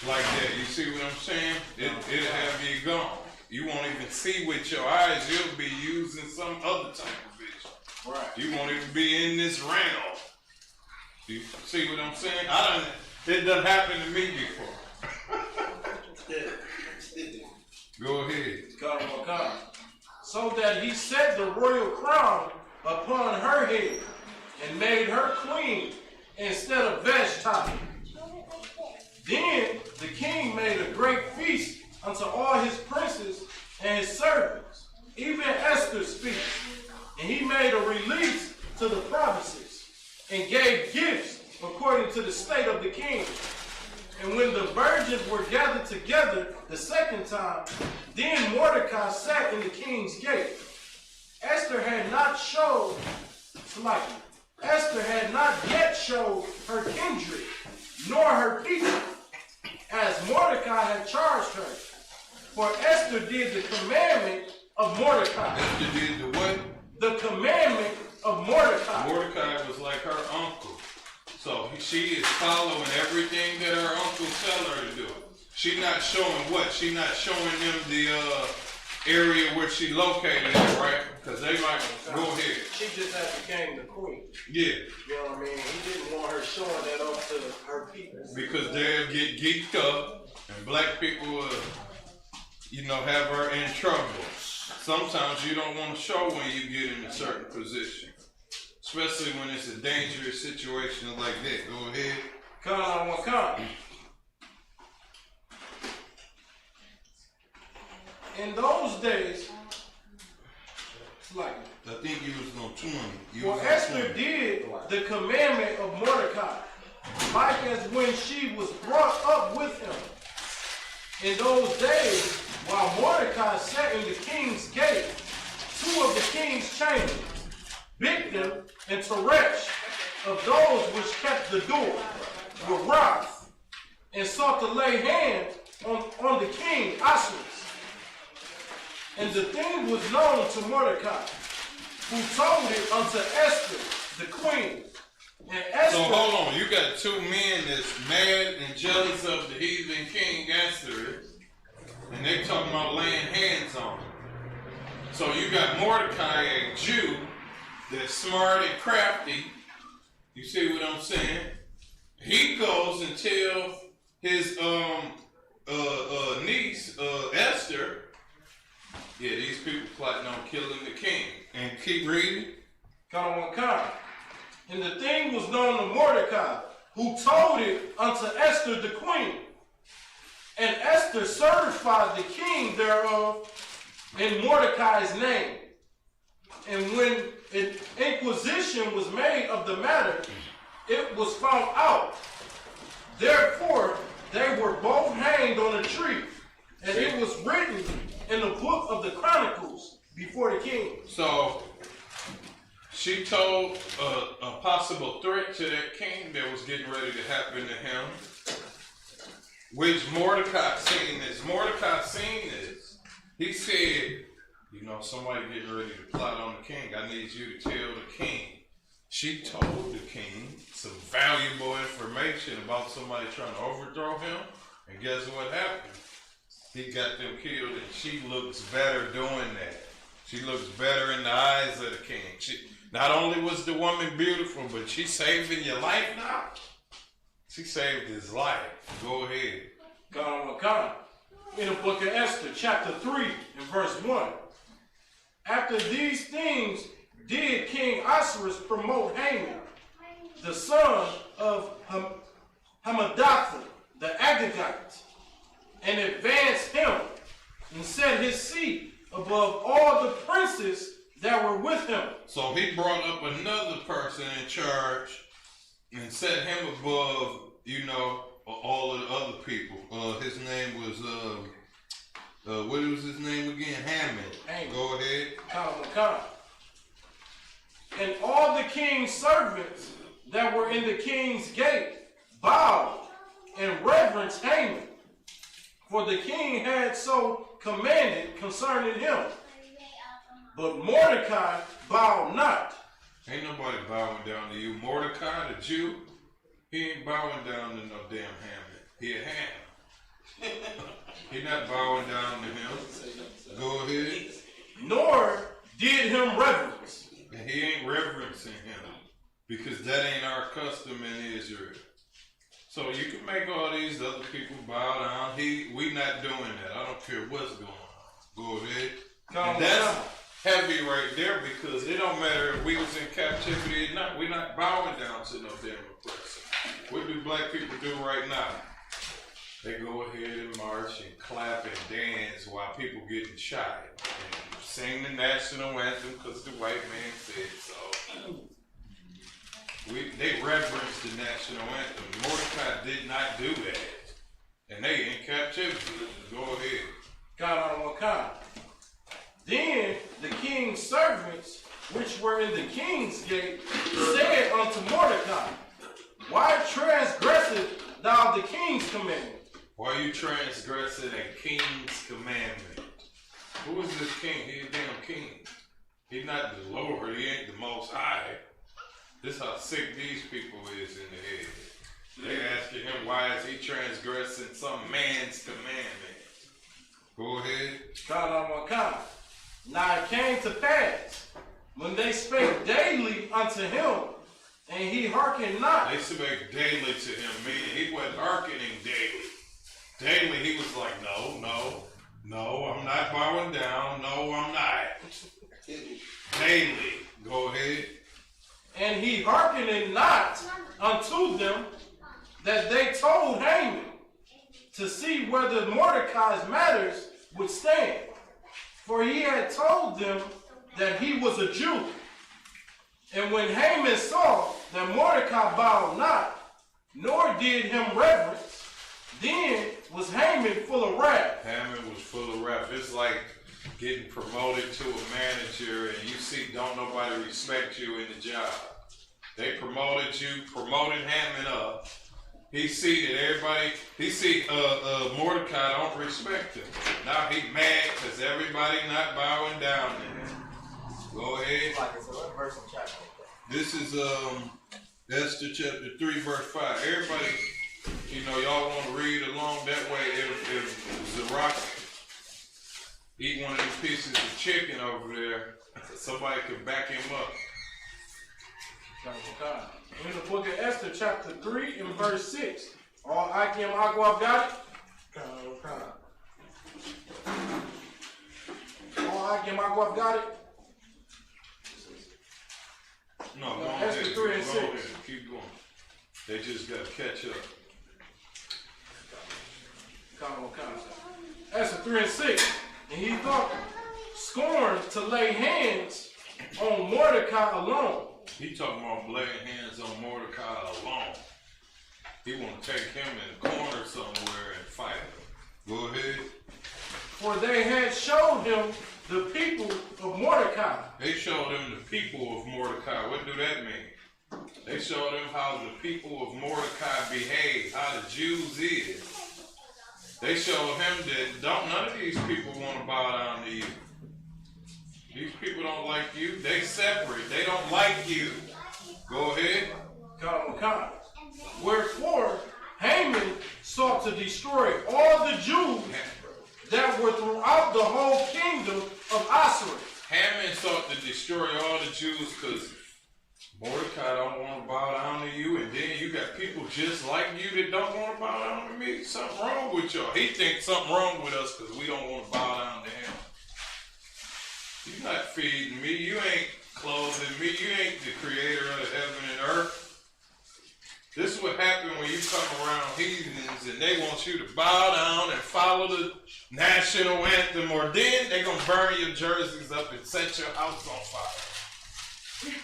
like that. You see what I'm saying? It'll have you gone. You won't even see with your eyes. You'll be using some other type of vision. Right. You won't even be in this realm. You see what I'm saying? It done happened to me before. Go ahead. Come. So that he set the royal crown upon her head and made her queen instead of Vashti. Then the king made a great feast unto all his princes and his servants, even Esther's feast. And he made a release to the provinces and gave gifts according to the state of the king. And when the virgins were gathered together the second time, then Mordecai sat in the king's gate. Esther had not yet showed her kindred, nor her people, as Mordecai had charged her. For Esther did the commandment of Mordecai. Esther did the what? The commandment of Mordecai. Mordecai was like her uncle. So she is following everything that her uncle tell her to do. She not showing what? She not showing them the area where she located at, right? Because they like, go ahead. She just had became the queen. Yeah. You know what I mean? He didn't want her showing that off to her people. Because they'll get geeked up and black people will, have her in trouble. Sometimes you don't want to show when you get in a certain position. Especially when it's a dangerous situation like that. Go ahead. Come. In those days, like, I think you was on 20. for Esther did the commandment of Mordecai, like as when she was brought up with him. In those days, while Mordecai sat in the king's gate, two of the king's chambers, Bigthan and Teresh, of those which kept the door, were robbed, and sought to lay hands on the king Ahasuerus. And the thing was known to Mordecai, who told it unto Esther, the queen. And Esther. So hold on, you got two men that's mad and jealous of the heathen king Ahasuerus, and they talking about laying hands on him. So you got Mordecai, a Jew, that's smart and crafty. You see what I'm saying? He goes and tells his niece, Esther, yeah, these people plotting on killing the king. And keep reading. Come. And the thing was known to Mordecai, who told it unto Esther the queen. And Esther certified the king thereof in Mordecai's name. And when an inquisition was made of the matter, it was found out. Therefore, they were both hanged on a tree. And it was written in the book of the Chronicles before the king. So she told a possible threat to that king that was getting ready to happen to him, which Mordecai seen this. Mordecai seen this. He said, somebody getting ready to plot on the king. I need you to tell the king. She told the king some valuable information about somebody trying to overthrow him. And guess what happened? He got them killed, and she looks better doing that. She looks better in the eyes of the king. Not only was the woman beautiful, but she saving your life now. She saved his life. Go ahead. Come. In the book of Esther, chapter 3, and verse 1. After these things did King Ahasuerus promote Haman, the son of Hammedatha, the Agagite, and advanced him, and set his seat above all the princes that were with him. So he brought up another person in charge and set him above, all of the other people. His name was, what was his name again? Hammond. Go ahead. And all the king's servants that were in the king's gate bowed and reverenced Haman, for the king had so commanded concerning him. But Mordecai bowed not. Ain't nobody bowing down to you. Mordecai, the Jew, he ain't bowing down to no damn Hammond. He a Ham. He not bowing down to him. Go ahead. Nor did him reverence. And he ain't reverencing him, because that ain't our custom in Israel. So you can make all these other people bow down. We not doing that. I don't care what's going on. Go ahead. And that's heavy right there, because it don't matter if we was in captivity or not. We're not bowing down to no damn oppressor. What do black people do right now? They go ahead and march and clap and dance while people getting shot. And sing the national anthem because the white man said so. They reverence the national anthem. Mordecai did not do that. And they in captivity. Go ahead. God on Wakanda. Then the king's servants, which were in the king's gate, said unto Mordecai, Why transgresseth thou the king's commandment? Why you transgressing a king's commandment? Who is this king? He a damn king. He's not the Lord. He ain't the Most High. This how sick these people is in the head. They asking him, why is he transgressing some man's commandment? Go ahead. God on Wakanda. Now it came to pass, when they spake daily unto him, and he hearkened not. They spake daily to him, meaning he wasn't hearkening daily. Daily he was like, no, I'm not bowing down. No, I'm not. Daily. Go ahead. And he hearkened not unto them, that they told Haman to see whether Mordecai's matters would stand. For he had told them that he was a Jew. And when Haman saw that Mordecai bowed not, nor did him reverence, then was Haman full of wrath. Haman was full of wrath. It's like getting promoted to a manager and you see don't nobody respect you in the job. They promoted you, promoted Haman up. He see that everybody, Mordecai don't respect him. Now he mad because everybody not bowing down to him. Go ahead. What verse and chapter? This is Esther chapter 3 verse 5. Everybody, y'all want to read along that way. If Zerach eat one of these pieces of chicken over there, somebody could back him up. In the book of Esther, chapter 3 and verse 6. All Akim Agua got it? All Akim Agua got it? No, go Esther ahead. 3 and Go 6. ahead. Keep going. They just got to catch up. Esther 3 and 6. And he thought scorned to lay hands on Mordecai alone. He talking about laying hands on Mordecai alone. He want to take him in a corner somewhere and fight him. Go ahead. For they had showed him the people of Mordecai. They showed him the people of Mordecai. What do that mean? They showed him how the people of Mordecai behave, how the Jews is. They showed him that none of these people want to bow down to you. These people don't like you. They separate. They don't like you. Go ahead. Wherefore Haman sought to destroy all the Jews that were throughout the whole kingdom of Assyria. Haman sought to destroy all the Jews because Mordecai don't want to bow down to you, and then you got people just like you that don't want to bow down to me. Something wrong with y'all. He thinks something wrong with us because we don't want to bow down to him. You're not feeding me. You ain't clothing me. You ain't the creator of the heaven and earth. This is what happens when you come around heathens and they want you to bow down and follow the national anthem, or then they're going to burn your jerseys up and set your house on fire.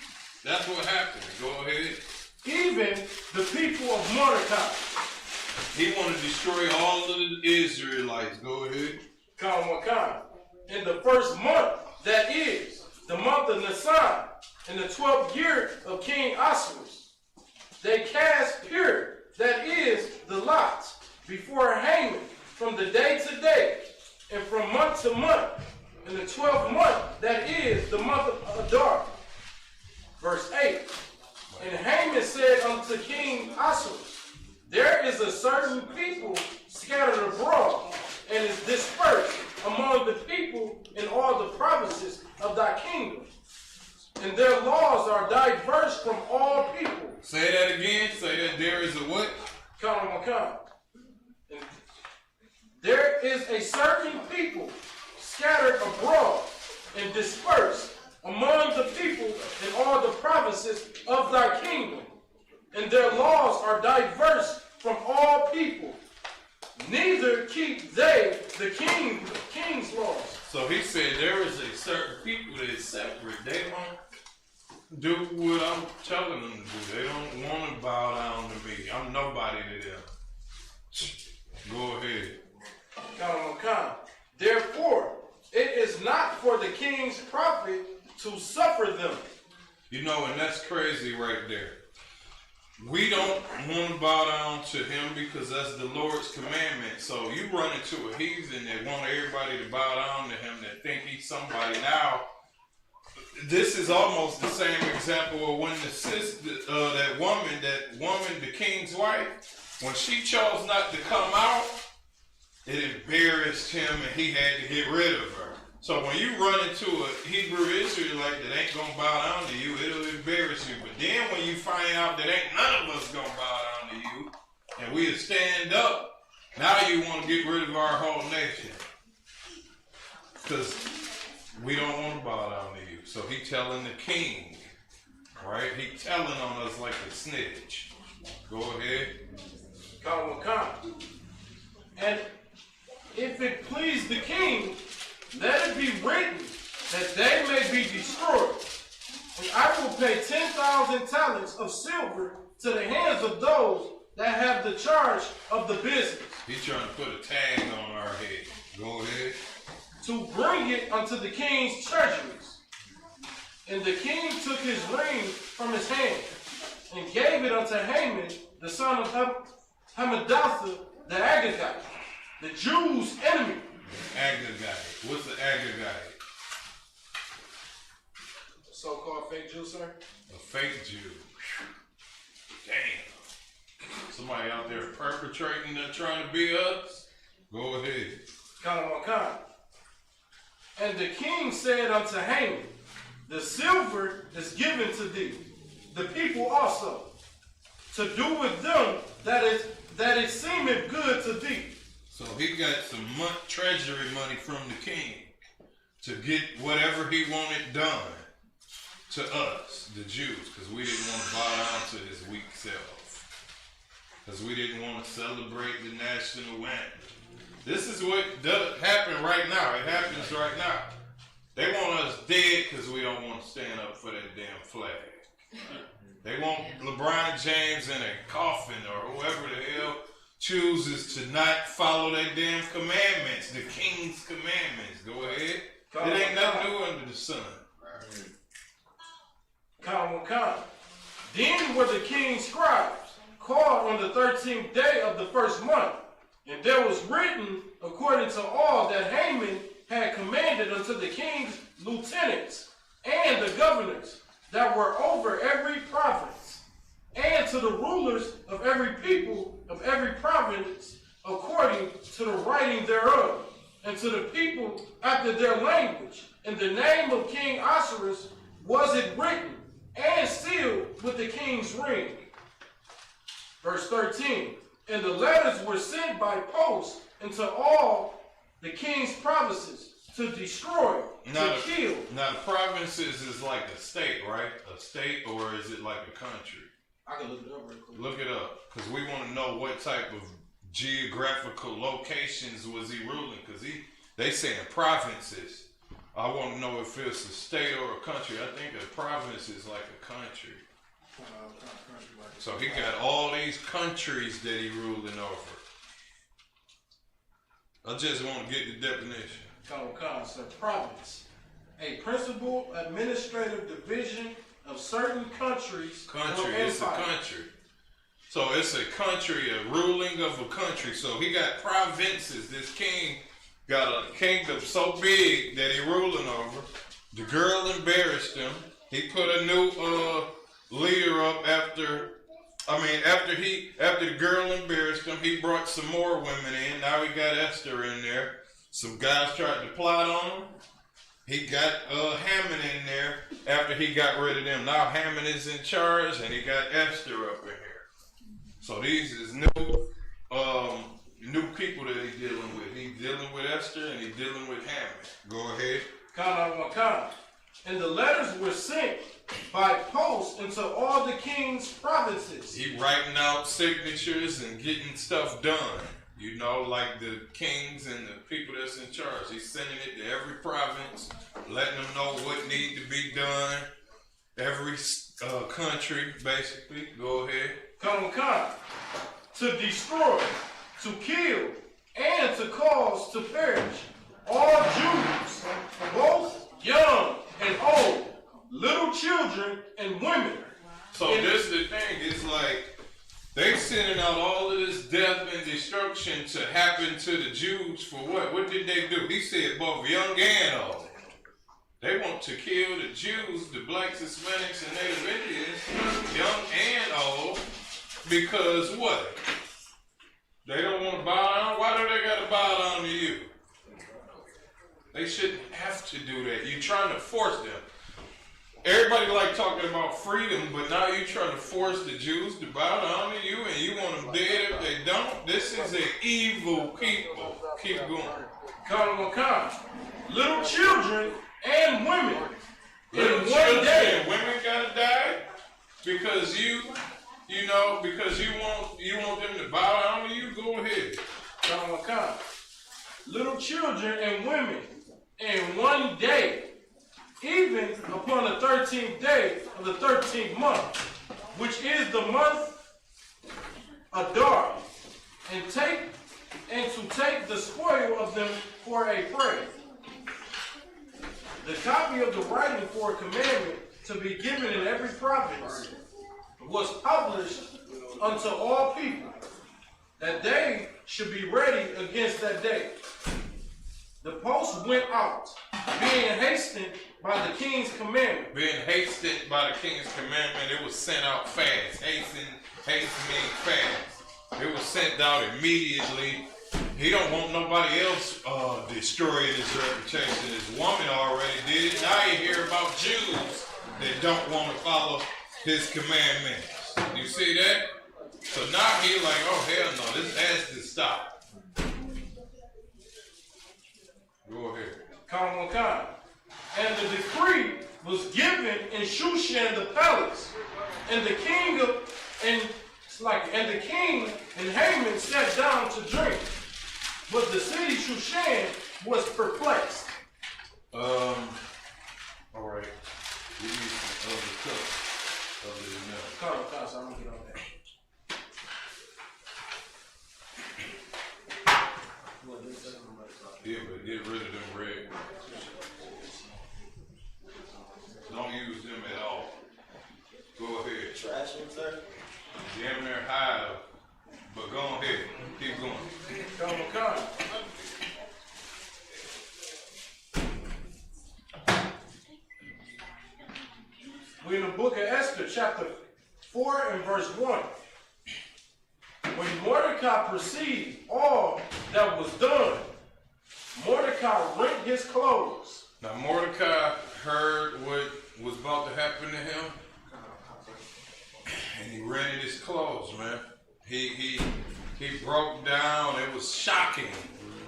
That's what happened. Go ahead. Even the people of Mordecai. He want to destroy all of the Israelites. Go ahead. In the first month, that is, the month of Nisan, in the 12th year of King Ahasuerus, they cast Purim, that is, the lots, before Haman from the day to day, and from month to month, in the 12th month, that is, the month of Adar. Verse 8, and Haman said unto King Ahasuerus, there is a certain people scattered abroad, and is dispersed among the people in all the provinces of thy kingdom. And their laws are diverse from all people. Say that again. Say that there is a what? And there is a certain people scattered abroad and dispersed among the people in all the provinces of thy kingdom. And their laws are diverse from all people. Neither keep they the king's laws. So he said there is a certain people that is separate. They don't do what I'm telling them to do. They don't want to bow down to me. I'm nobody to them. Go ahead. Therefore, it is not for the king's profit to suffer them. You know, and that's crazy right there. We don't want to bow down to him because that's the Lord's commandment. So you run into a heathen that want everybody to bow down to him, that think he's somebody. Now, this is almost the same example of when the sister, that woman, the king's wife, when she chose not to come out, it embarrassed him and he had to get rid of her. So when you run into a Hebrew Israelite that ain't gonna bow down to you, it'll embarrass you. But then when you find out that ain't none of us gonna bow down to you, and we'll stand up, now you want to get rid of our whole nation. Because we don't want to bow down to you. So he telling the king, right? He telling on us like a snitch. Go ahead. And if it please the king, let it be written that they may be destroyed. And I will pay 10,000 talents of silver to the hands of those that have the charge of the business. He's trying to put a tag on our head. Go ahead. To bring it unto the king's treasuries. And the king took his ring from his hand and gave it unto Haman, the son of Hammedatha the Agagite, the Jews' enemy. Agagite. What's the Agagite? So-called fake Jew, sir? A fake Jew. Damn. Somebody out there perpetrating that trying to be us? Go ahead. And the king said unto Haman, the silver is given to thee, the people also, to do with them that it seemeth good to thee. So he got some treasury money from the king to get whatever he wanted done to us, the Jews, because we didn't want to bow down to his weak self. Because we didn't want to celebrate the national anthem. This is what does happen right now. It happens right now. They want us dead because we don't want to stand up for that damn flag. They want LeBron James in a coffin or whoever the hell chooses to not follow their damn commandments, the king's commandments. Go ahead. It ain't nothing new under the sun. Then were the king's scribes called on the 13th day of the first month, and there was written according to all that Haman had commanded unto the king's lieutenants and the governors that were over every province, and to the rulers of every people of every province according to the writing thereof, and to the people after their language. In the name of King Ahasuerus was it written and sealed with the king's ring. Verse 13, and the letters were sent by post into all the king's provinces to destroy, to kill. Now the provinces is like a state, right? A state, or is it like a country? I can look it up real quick. Look it up, because we want to know what type of geographical locations was he ruling, because they saying provinces. I want to know if it's a state or a country. I think a province is like a country. So he got all these countries that he ruling over. I just want to get the definition. So province, a principal administrative division of certain countries. Country, it's a country. So it's a country, a ruling of a country. So he got provinces. This king got a kingdom so big that he ruling over. The girl embarrassed him. He put a new leader up after the girl embarrassed him. He brought some more women in. Now he got Esther in there. Some guys tried to plot on him. He got Haman in there after he got rid of them. Now Haman is in charge, and he got Esther up in here. So these is new people that he's dealing with. He's dealing with Esther, and he's dealing with Haman. Go ahead. And the letters were sent by post into all the king's provinces. He writing out signatures and getting stuff done. You know, like the kings and the people that's in charge. He's sending it to every province, letting them know what need to be done. Every country, basically. Go ahead. To destroy, to kill, and to cause to perish all Jews, both young and old, little children and women. So this is the thing. It's like they sending out all of this death and destruction to happen to the Jews for what? What did they do? He said both young and old. They want to kill the Jews, the blacks, Hispanics, and Native Indians, young and old, because what? They don't want to bow down? Why do they got to bow down to you? They shouldn't have to do that. You're trying to force them. Everybody like talking about freedom, but now you're trying to force the Jews to bow down to you, and you want them dead if they don't. This is an evil people. Keep going. Little children and women. Little children and women gotta die because you want them to bow down to you. Go ahead. Little children and women in one day, even upon the 13th day of the 13th month, which is the month Adar, and to take the spoil of them for a prey. The copy of the writing for a commandment to be given in every province was published unto all people, that they should be ready against that day. The post went out, being hastened by the king's commandment. Being hastened by the king's commandment, it was sent out fast. Hasten means fast. It was sent out immediately. He don't want nobody else destroying his reputation. His woman already did it. Now you hear about Jews that don't want to follow his commandments. You see that? So now he like, oh hell no, this has to stop. Go ahead. And the decree was given in Shushan the palace, and the king and Haman sat down to drink. But the city Shushan was perplexed. All right. Give me some other cups other than that. So I'm gonna get on that. Yeah, but get rid of them red ones. Don't use them at all. Go ahead. Trash them, sir? Damn near high, but go ahead. Keep going. We're in the book of Esther, chapter 4 and verse 1. When Mordecai perceived all that was done, Mordecai rent his clothes. Now Mordecai heard what was about to happen to him, and he rented his clothes, man. He broke down. It was shocking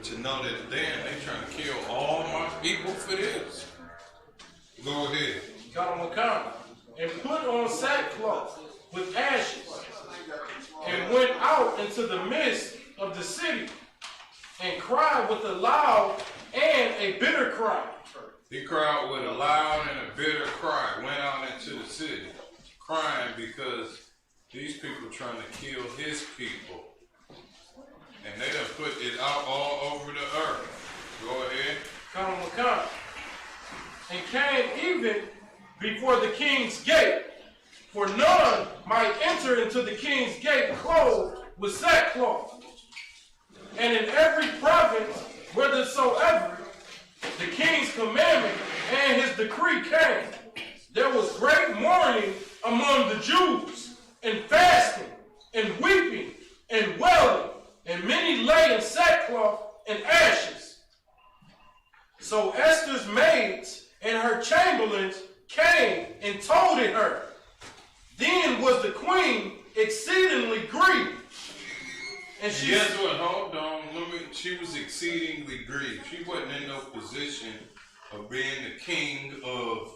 to know that damn, they trying to kill all my people for this. Go ahead. And put on sackcloth with ashes, and went out into the midst of the city, and cried with a loud and a bitter cry. He cried with a loud and a bitter cry, went out into the city, crying because these people trying to kill his people. And they done put it out all over the earth. Go ahead. Come. And came even before the king's gate, for none might enter into the king's gate clothed with sackcloth. And in every province, whithersoever the king's commandment and his decree came, there was great mourning among the Jews, and fasting, and weeping, and wailing, and many lay in sackcloth and ashes. So Esther's maids and her chamberlains came and told it her. Then was the queen exceedingly grieved. And she Guess what? Hold on. She was exceedingly grieved. She wasn't in no position of being the queen of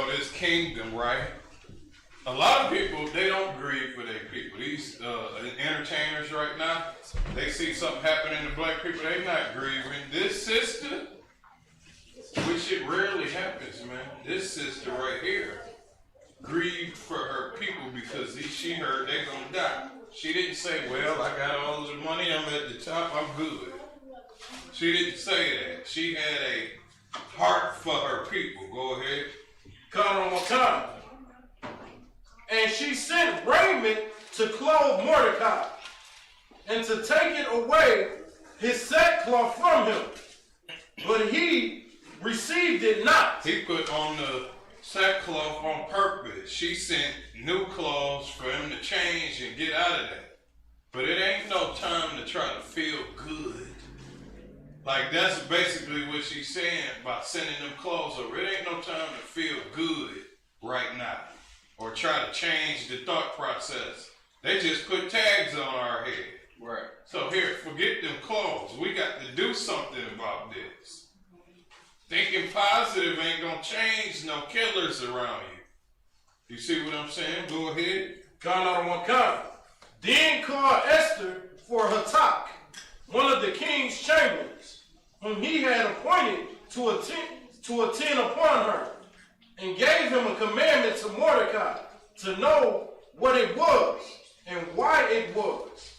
this kingdom, right? A lot of people, they don't grieve for their people. These entertainers right now, they see something happening to black people, they not grieving. This sister, which it rarely happens, man. This sister right here grieved for her people because she heard they're gonna die. She didn't say, well, I got all the money, I'm at the top, I'm good. She didn't say that. She had a heart for her people. Go ahead. Come. And she sent raiment to clothe Mordecai, and to take it away his sackcloth from him. But he received it not. He put on the sackcloth on purpose. She sent new clothes for him to change and get out of that. But it ain't no time to try to feel good. Like, that's basically what she's saying by sending them clothes over. It ain't no time to feel good right now or try to change the thought process. They just put tags on our head. Right. So here, forget them clothes. We got to do something about this. Thinking positive ain't gonna change no killers around you. You see what I'm saying? Go ahead. Come. Then called Esther for Hatak, one of the king's chamberlains, whom he had appointed to attend upon her, and gave him a commandment to Mordecai to know what it was and why it was.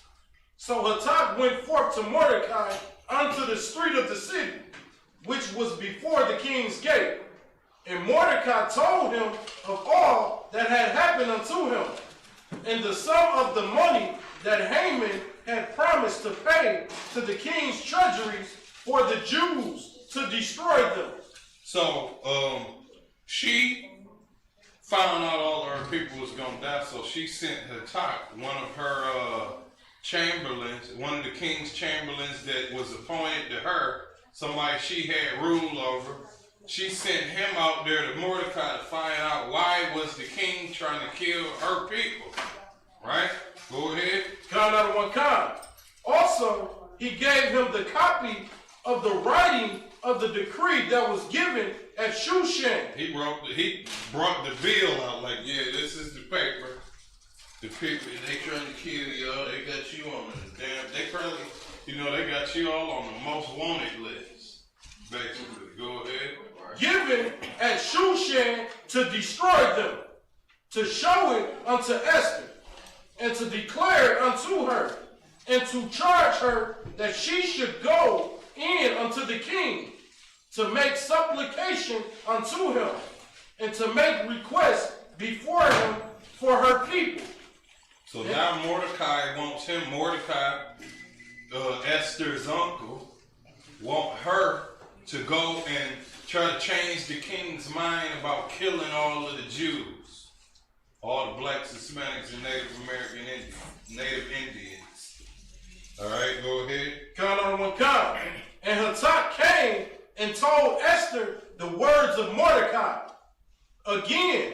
So Hatak went forth to Mordecai unto the street of the city, which was before the king's gate. And Mordecai told him of all that had happened unto him, and the sum of the money that Haman had promised to pay to the king's treasuries for the Jews to destroy them. So, she found out all of her people was gonna die, so she sent Hatak, one of her chamberlains, one of the king's chamberlains that was appointed to her, somebody she had rule over. She sent him out there to Mordecai to find out why was the king trying to kill her people. Right? Go ahead. Come. Also, he gave him the copy of the writing of the decree that was given at Shushan. He brought the bill out like, yeah, this is the paper. The people, they trying to kill y'all. They got you on the damn. They probably, they got you all on the most wanted list. Basically, go ahead. Given at Shushan to destroy them, to show it unto Esther, and to declare it unto her, and to charge her that she should go in unto the king, to make supplication unto him, and to make request before him for her people. So now Mordecai wants him, Esther's uncle, want her to go and try to change the king's mind about killing all of the Jews, all the blacks, Hispanics, and Native Indians. All right, go ahead. Come. And Hatak came and told Esther the words of Mordecai. Again,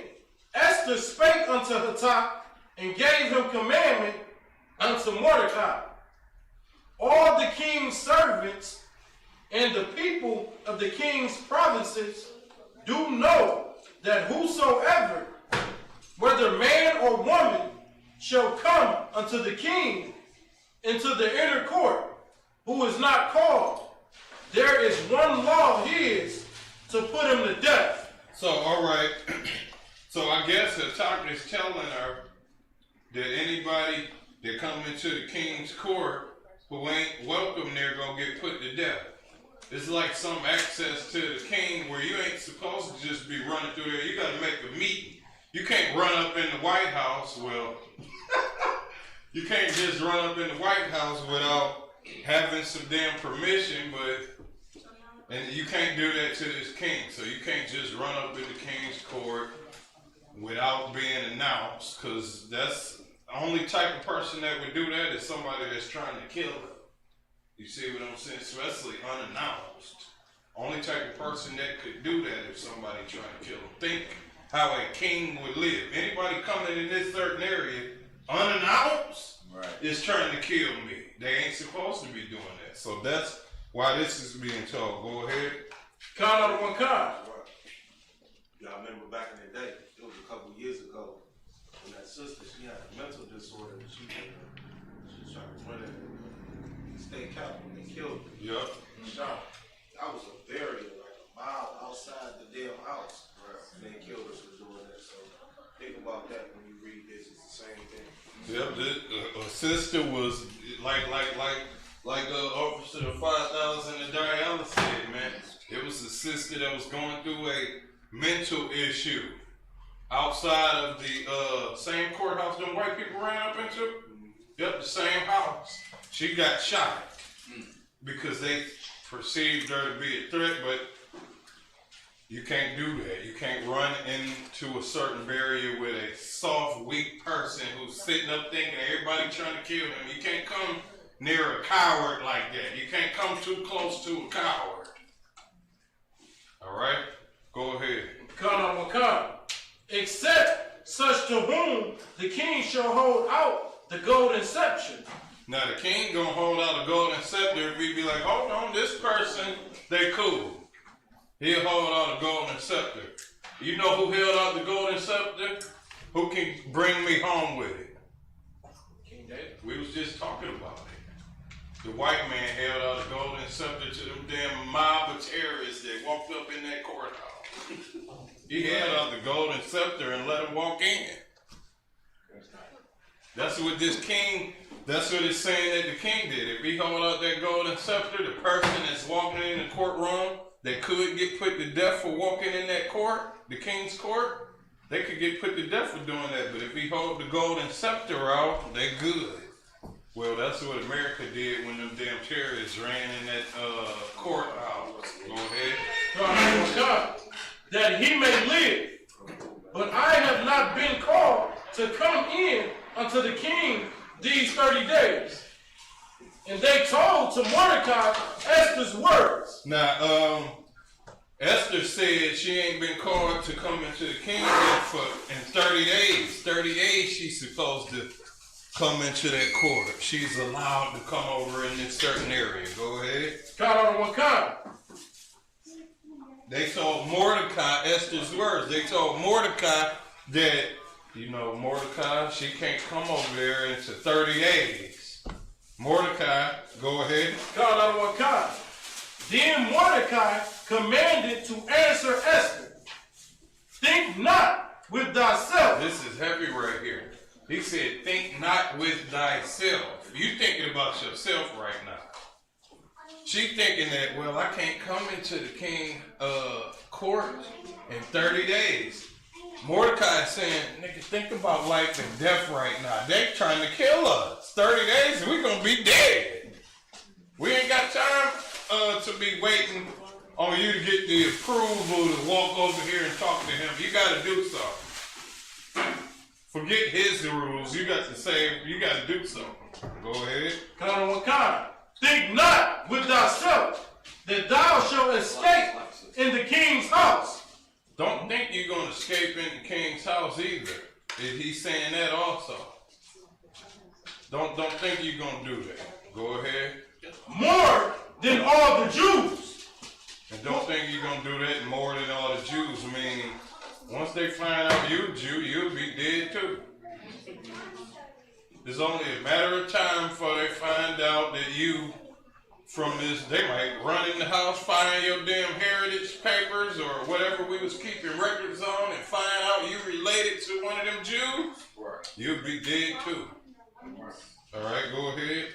Esther spake unto Hatak and gave him commandment unto Mordecai. All the king's servants and the people of the king's provinces do know that whosoever whether man or woman, shall come unto the king into the inner court, who is not called, there is one law his, to put him to death. So, all right. So I guess the talk is telling her that anybody that come into the king's court who ain't welcome there gonna get put to death. It's like some access to the king where you ain't supposed to just be running through there. You gotta make a meeting. You can't run up in the White House. Well, you can't just run up in the White House without having some damn permission, and you can't do that to this king. So you can't just run up in the king's court without being announced, because that's the only type of person that would do that is somebody that's trying to kill him. You see what I'm saying? Especially unannounced. Only type of person that could do that if somebody trying to kill him. Think how a king would live. Anybody coming in this certain area unannounced is trying to kill me. They ain't supposed to be doing that. So that's why this is being told. Go ahead. Count out of one kind. Y'all remember back in the day, it was a couple years ago, when that sister, she had a mental disorder, and she tried to run in the state capitol, and they killed her. Yep. Shot. That was a burial, like a mile outside the damn house. And they killed us for doing that. So think about that when you read this. It's the same thing. Yep. A sister was like Officer of 5,000 and Diana said, man. It was a sister that was going through a mental issue outside of the same courthouse them white people ran up into. Yep, the same house. She got shot because they perceived her to be a threat, but you can't do that. You can't run into a certain barrier with a soft, weak person who's sitting up thinking everybody trying to kill him. You can't come near a coward like that. You can't come too close to a coward. All right? Go ahead. Come. Except such to whom the king shall hold out the golden scepter. Now the king gonna hold out a golden scepter if he be like, hold on, this person, they cool. He'll hold out a golden scepter. You know who held out the golden scepter? Who can bring me home with it? King David. We was just talking about it. The white man held out a golden scepter to them damn mob of terrorists that walked up in that courthouse. He held out the golden scepter and let them walk in. That's what this king, that's what it's saying that the king did. If he hold out that golden scepter, the person that's walking in the courtroom that could get put to death for walking in that court, the king's court, they could get put to death for doing that. But if he hold the golden scepter out, they good. Well, that's what America did when them damn terrorists ran in that courthouse. Go ahead. God, that he may live. But I have not been called to come in unto the king these 30 days. And they told to Mordecai Esther's words. Now, Esther said she ain't been called to come into the kingdom in 30 days. 30 days she's supposed to come into that court. She's allowed to come over in this certain area. Go ahead. Count on one kind. They told Mordecai Esther's words. They told Mordecai that, you know, Mordecai, she can't come over there into 30 days. Mordecai, go ahead. Count on one kind. Then Mordecai commanded to answer Esther, think not with thyself. This is heavy right here. He said, think not with thyself. You thinking about yourself right now. She thinking that, well, I can't come into the king court in 30 days. Mordecai is saying, nigga, think about life and death right now. They trying to kill us. 30 days and we're going to be dead. We ain't got time to be waiting on you to get the approval to walk over here and talk to him. You got to do something. Forget his rules. You got to say, you got to do something. Go ahead. Count on one kind. Think not with thyself that thou shalt escape in the king's house. Don't think you're going to escape in the king's house either. He's saying that also. Don't think you're going to do that. Go ahead. More than all the Jews. And don't think you're going to do that more than all the Jews. Meaning, Once they find out you a Jew, you'll be dead too. It's only a matter of time before they find out that you from this. They might run in the house, find your damn heritage papers or whatever we was keeping records on, and find out you related to one of them Jews. Right. You'll be dead too. All right, go ahead.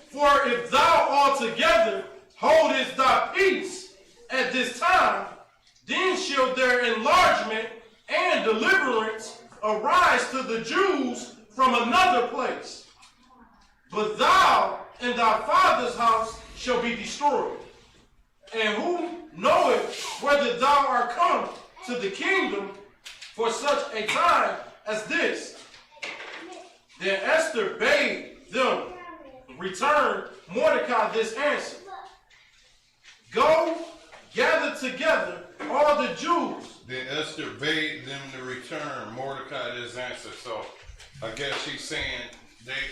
For if thou altogether holdest thy peace at this time, then shall their enlargement and deliverance arise to the Jews from another place. But thou and thy father's house shall be destroyed. And who knoweth whether thou art come to the kingdom for such a time as this? Then Esther bade them return Mordecai this answer. Go, gather together all the Jews. Then Esther bade them to return Mordecai this answer. So I guess she's saying they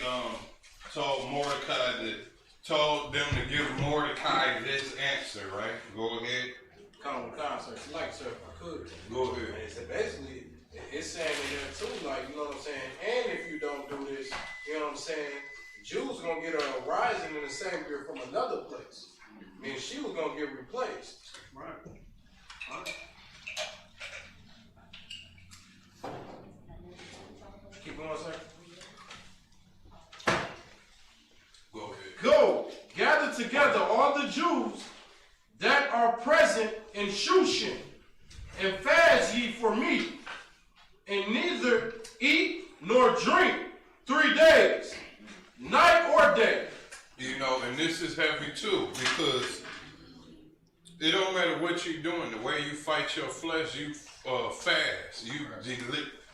told them to give Mordecai this answer, right? Go ahead. Sir, sir, if I could. Go ahead. So basically, it's saying in there too, like, you know what I'm saying? And if you don't do this, you know what I'm saying? Jews gonna get a rising in the same year from another place. I mean, she was gonna get replaced. Right. Keep going, sir. Go ahead. Go, gather together all the Jews that are present in Shushan, and fast ye for me, and neither eat nor drink 3 days, night or day. You know, and this is heavy too, because it don't matter what you're doing. The way you fight your flesh, you fast.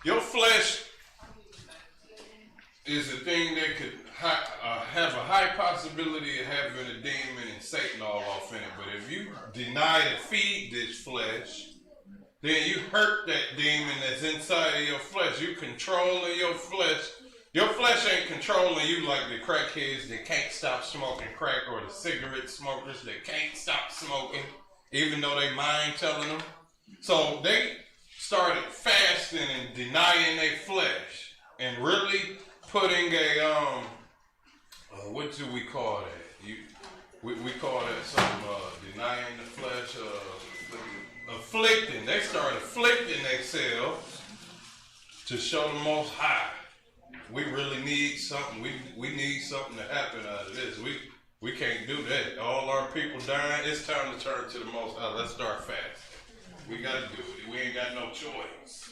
Your flesh is a thing that could have a high possibility of having a demon and Satan all off in it. But if you deny to feed this flesh, then you hurt that demon that's inside of your flesh. You controlling your flesh. Your flesh ain't controlling you like the crackheads that can't stop smoking crack, or the cigarette smokers that can't stop smoking, even though they mind telling them. So they started fasting and denying their flesh and really putting a what do we call that? We call that some denying the flesh, afflicting. They started afflicting themselves to show the Most High. We really need something. We need something to happen out of this. We can't do that. All our people dying. It's time to turn to the Most High. Let's start fasting. We gotta do it. We ain't got no choice.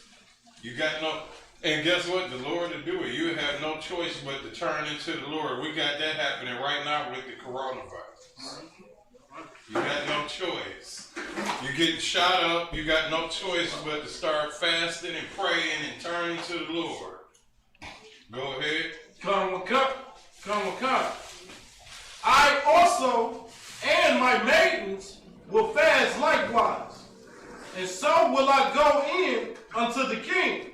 You got no. And guess what? The Lord will do it. You have no choice but to turn into the Lord. We got that happening right now with the coronavirus. You got no choice. You're getting shot up. You got no choice but to start fasting and praying and turning to the Lord. Go ahead. Come. I also and my maidens will fast likewise, and so will I go in unto the king,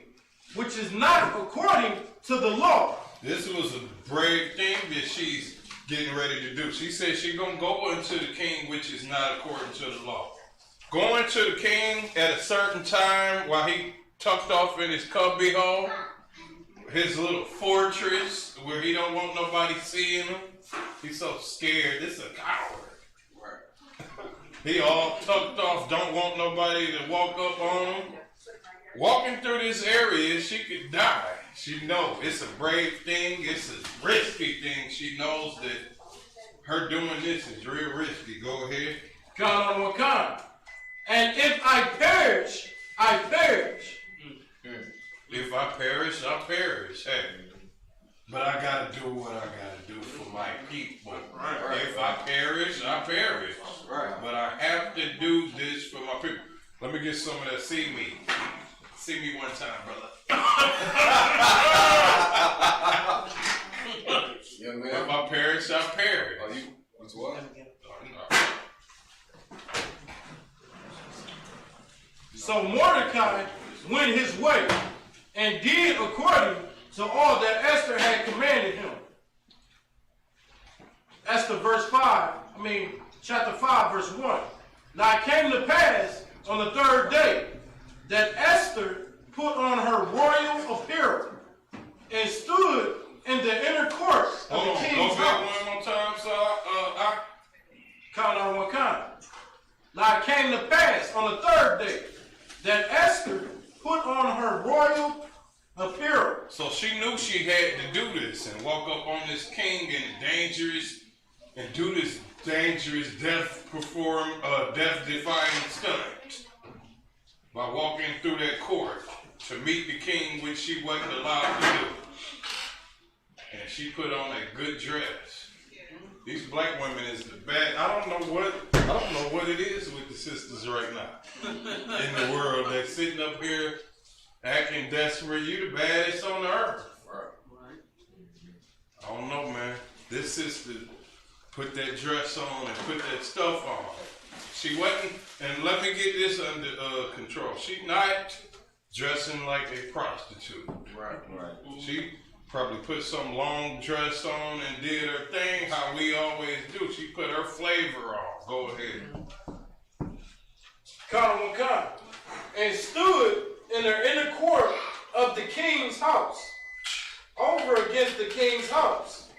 which is not according to the law. This was a brave thing that she's getting ready to do. She said she's going to go into the king, which is not according to the law. Going to the king at a certain time while he tucked off in his cubby hole, his little fortress where he don't want nobody seeing him. He's so scared. This is a coward. He all tucked off, don't want nobody to walk up on him. Walking through this area, she could die. She knows it's a brave thing. It's a risky thing. She knows that her doing this is real risky. Go ahead. And if I perish, I perish. If I perish, I perish. Hey, but I gotta do what I gotta do for my people. If I perish, I perish. But I have to do this for my people. Let me get some of that see me. See me one time, brother. Yeah, man. If I perish, I perish. Oh, you? What's what? So Mordecai went his way and did according to all that Esther had commanded him. Esther chapter 5, verse 1. Now it came to pass on the third day that Esther put on her royal apparel and stood in the inner court of the king's house. One more time, so Count on one kind. Now it came to pass on the third day that Esther put on her royal apparel. So she knew she had to do this and walk up on this king and do this dangerous death-defying stunt by walking through that court to meet the king, which she wasn't allowed to do. And she put on a good dress. These black women is the bad. I don't know what it is with the sisters right now in the world that's sitting up here acting desperate. You the baddest on the earth. I don't know, man. This sister put that dress on and put that stuff on. She wasn't, and let me get this under control. She not dressing like a prostitute. Right. She probably put some long dress on and did her thing how we always do. She put her flavor on. Go ahead. Count and stood in the inner court of the king's house, over against the king's house.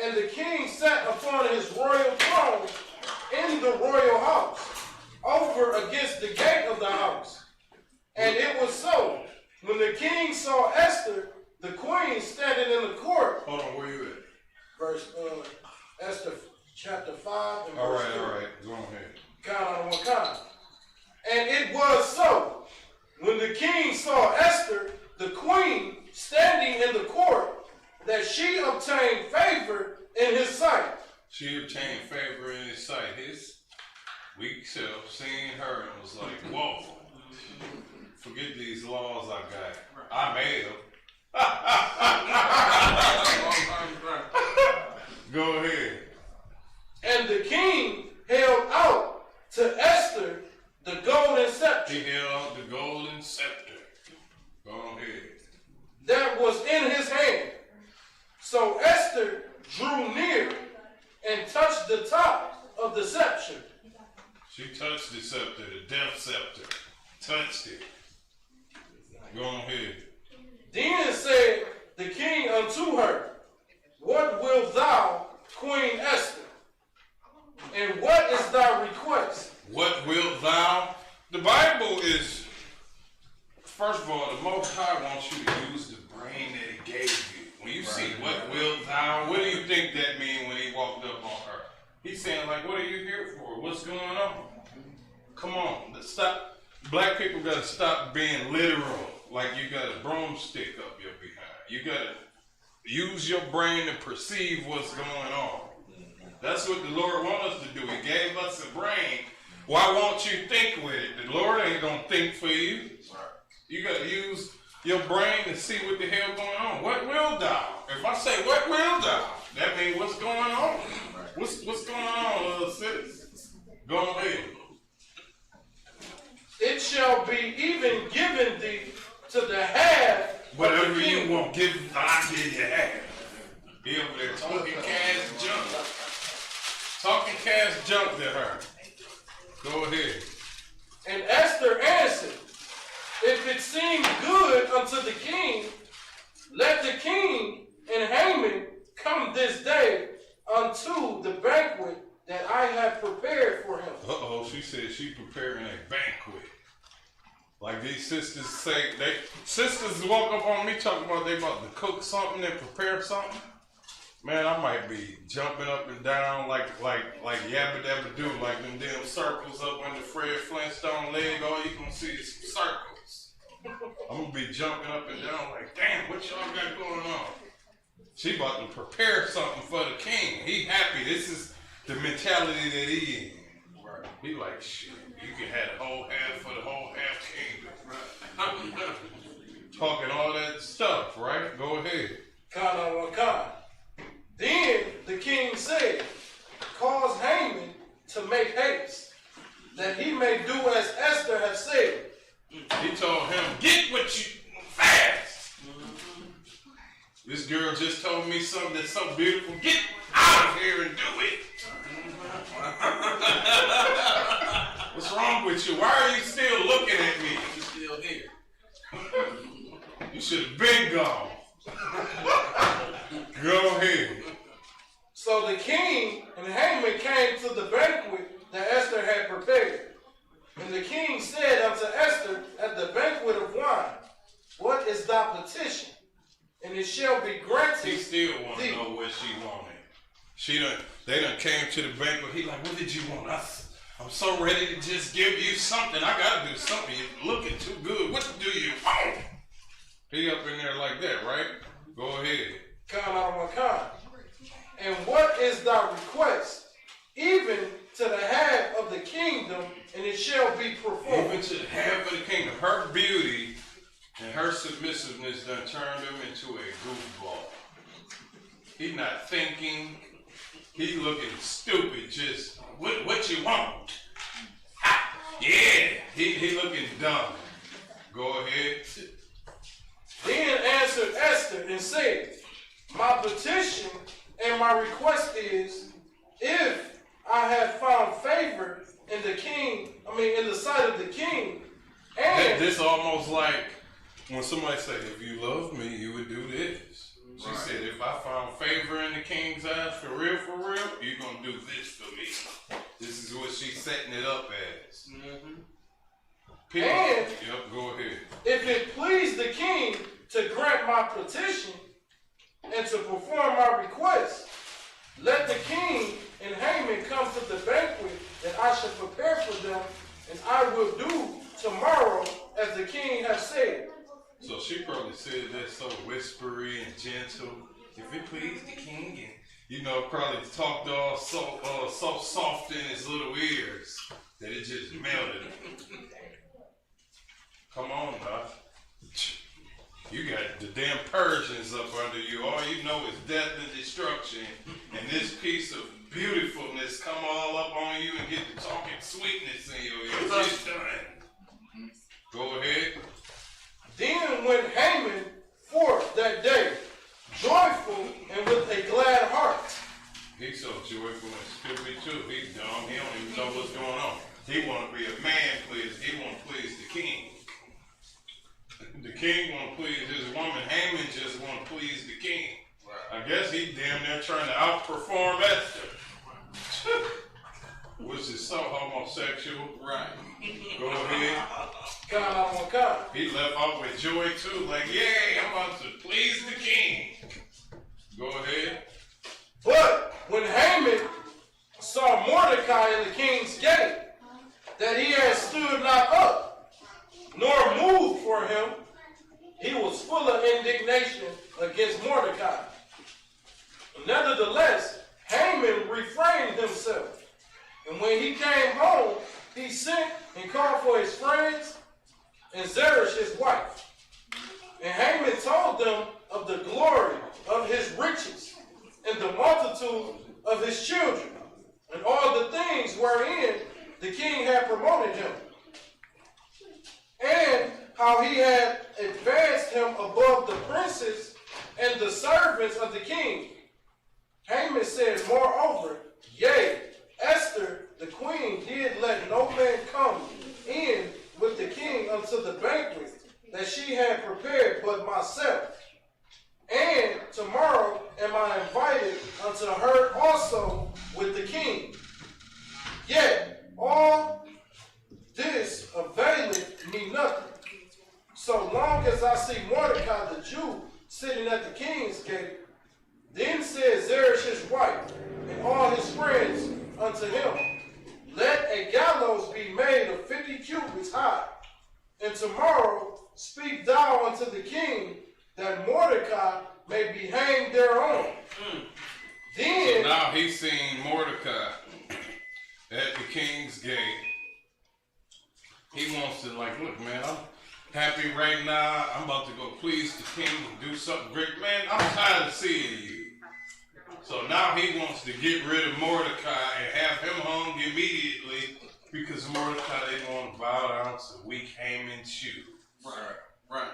And the king sat upon his royal throne in the royal house, over against the gate of the house. And it was so, when the king saw Esther, the queen, standing in the court. Hold on, where you at? Verse Esther chapter 5 and All verse 2. right, go ahead. Count on one kind. And it was so, when the king saw Esther, the queen, standing in the court, that she obtained favor in his sight. She obtained favor in his sight. His weak self seen her and was like, whoa, forget these laws I got. I made them. Go ahead. And the king held out to Esther the golden scepter. He held out the golden scepter. Go ahead. That was in his hand. So Esther drew near and touched the top of the scepter. She touched the scepter, the death scepter. Touched it. Go ahead. Then said the king unto her, what wilt thou, Queen Esther? And what is thy request? What wilt thou? The Bible is, first of all, the Most High wants you to use the brain that He gave you. When you see what wilt thou, what do you think that means when He walked up on her? He's saying, like, what are you here for? What's going on? Come on, let's stop. Black people got to stop being literal, like you got a broomstick up your behind. You got to use your brain to perceive what's going on. That's what the Lord wants us to do. He gave us a brain. Why won't you think with it? The Lord ain't going to think for you. You got to use your brain to see what the hell going on. What will thou? If I say, what will thou? That means what's going on? What's going on, little sis? Go ahead. It shall be even given thee to the half. Whatever you want, I'll give you half. He over there talking cash junk. Talking cash junk to her. Go ahead. And Esther answered, if it seem good unto the king, let the king and Haman come this day unto the banquet that I have prepared for him. Uh-oh, she said she preparing a banquet. Like these sisters say, sisters walk up on me talking about they about to cook something and prepare something. Man, I might be jumping up and down like yabba dabba do, like them damn circles up under Fred Flintstone leg. All you gonna see is circles. I'm gonna be jumping up and down like, damn, what y'all got going on? She about to prepare something for the king. He happy. This is the mentality that he in. Right. He like, shit, you can have the whole half for the whole half kingdom. Talking all that stuff, right? Go ahead. Kana wa kana. Then the king said, cause Haman to make haste, that he may do as Esther hath said. He told him, get what you fast. This girl just told me something that's so beautiful. Get out of here and do it. What's wrong wrong with you? Why are you still looking at me? You still here. You should have been gone. Go ahead. So the king and Haman came to the banquet that Esther had prepared. And the king said unto Esther at the banquet of wine, what is thy petition? And it shall be granted. He still want to know what she wanted. They done came to the banquet. He like, what did you want? I'm so ready to just give you something. I gotta do something. You're looking too good. What do you want? He up in there like that, right? Go ahead. Khan out of my khan. And what is thy request? Even to the half of the kingdom, and it shall be performed. Even to the half of the kingdom. Her beauty and her submissiveness done turned him into a goofball. He not thinking. He looking stupid. Just, what you want? Ha, yeah. He looking dumb. Go ahead. Then answered Esther and said, my petition and my request is, if I have found favor in the sight of the king, and this almost like when somebody say, if you love me, you would do this. She said, if I found favor in the king's eyes, for real, you're going to do this for me. This is what she's setting it up as. and Yep, go ahead. if it please the king to grant my petition and to perform my request, let the king and Haman come to the banquet that I shall prepare for them, and I will do tomorrow as the king has said. So she probably said that so whispery and gentle. If it please the king, and probably talked all so soft in his little ears that it just melted him. Come on, Doc. You got the damn Persians up under you. All you know is death and destruction. And this piece of beautifulness come all up on you and get to talking sweetness in your ears. It's done. Go ahead. Then went Haman forth that day, joyful and with a glad heart. He's so joyful and stupid too. He's dumb. He don't even know what's going on. He want to be a man pleaser. He want to please the king. The king want to please his woman. Haman just want to please the king. Right. I guess he damn near trying to outperform Esther. Which is so homosexual. Right. Go ahead. He left off with joy too. Like, yay, I'm about to please the king. Go ahead. But when Haman saw Mordecai in the king's gate, that he had stood not up, nor moved for him, he was full of indignation against Mordecai. Nevertheless, Haman refrained himself. And when he came home, he sent and called for his friends and Zeresh his wife. And Haman told them of the glory of his riches and the multitude of his children and all the things wherein the king had promoted him, and how he had advanced him above the princes and the servants of the king. Haman said, moreover, yea, Esther the queen did let no man come in with the king unto the banquet that she had prepared but myself. And tomorrow am I invited unto her also with the king. Yet all this availeth me nothing, so long as I see Mordecai the Jew sitting at the king's gate. Then said Zeresh his wife and all his friends unto him, let a gallows be made of 50 cubits high, and tomorrow speak thou unto the king, that Mordecai may be hanged thereon. Then so now he's seen Mordecai at the king's gate. He wants to look, man, I'm happy right now. I'm about to go please the king and do something great. Man, I'm tired of seeing you. So now he wants to get rid of Mordecai and have him hung immediately because Mordecai didn't want to bow down to weak Haman's shoe. Right.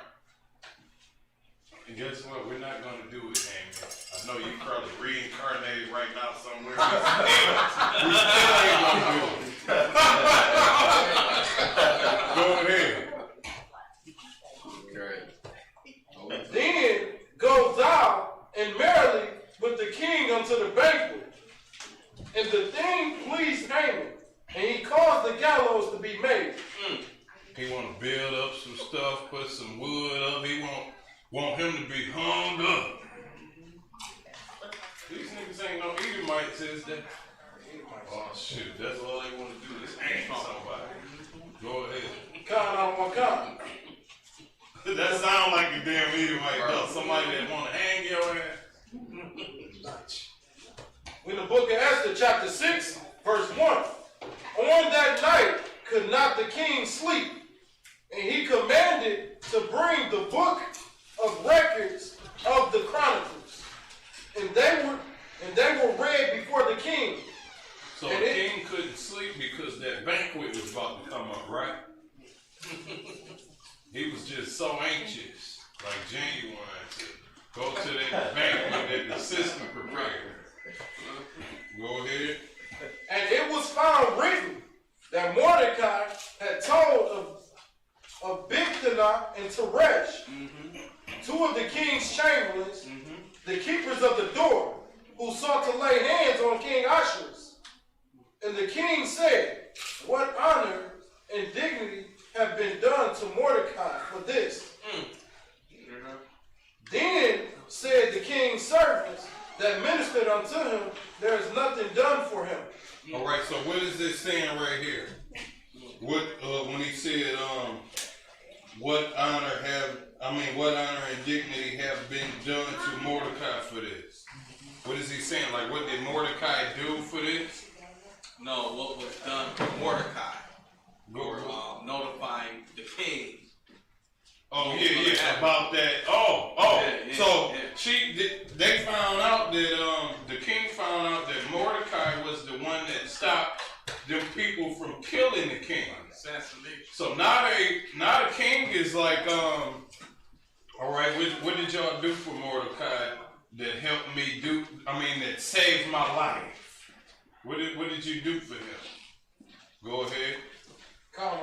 And guess what? We're not going to do it, Haman. I know you probably reincarnated right now somewhere. We still ain't going to do it. be made. He want to build up some stuff, put some wood up. He want him to be hung up. These niggas ain't no Edomites, is they? Oh shit, that's all they want to do is hang somebody. Go ahead. Con on my con. That sound like a damn Edomite, though. Somebody that want to hang your ass. In the book of Esther, chapter 6, verse 1. On that night could not the king sleep, and he commanded to bring the book of records of the chronicles. And they were read before the king. So the king couldn't sleep because that banquet was about to come up, right? He was just so anxious, like genuine, to go to that banquet that the system prepared. Go ahead. And it was found written that Mordecai had told of Bigthana and Teresh, two of the king's chamberlains, the keepers of the door, who sought to lay hands on King Ahasuerus. And the king said, what honor and dignity have been done to Mordecai for this? Then said the king's servants that ministered unto him, there is nothing done for him. All right, so what is this saying right here? What when he said, what honor and dignity have been done to Mordecai for this? What is he saying? Like, what did Mordecai do for this? No, what was done for Mordecai for notifying the king. Oh yeah, about that. They found out that the king found out that Mordecai was the one that stopped them people from killing the king. Assassination. So now the king is like, all right, what did y'all do for Mordecai that helped me that saved my life? What did you do for him? Go ahead. Come.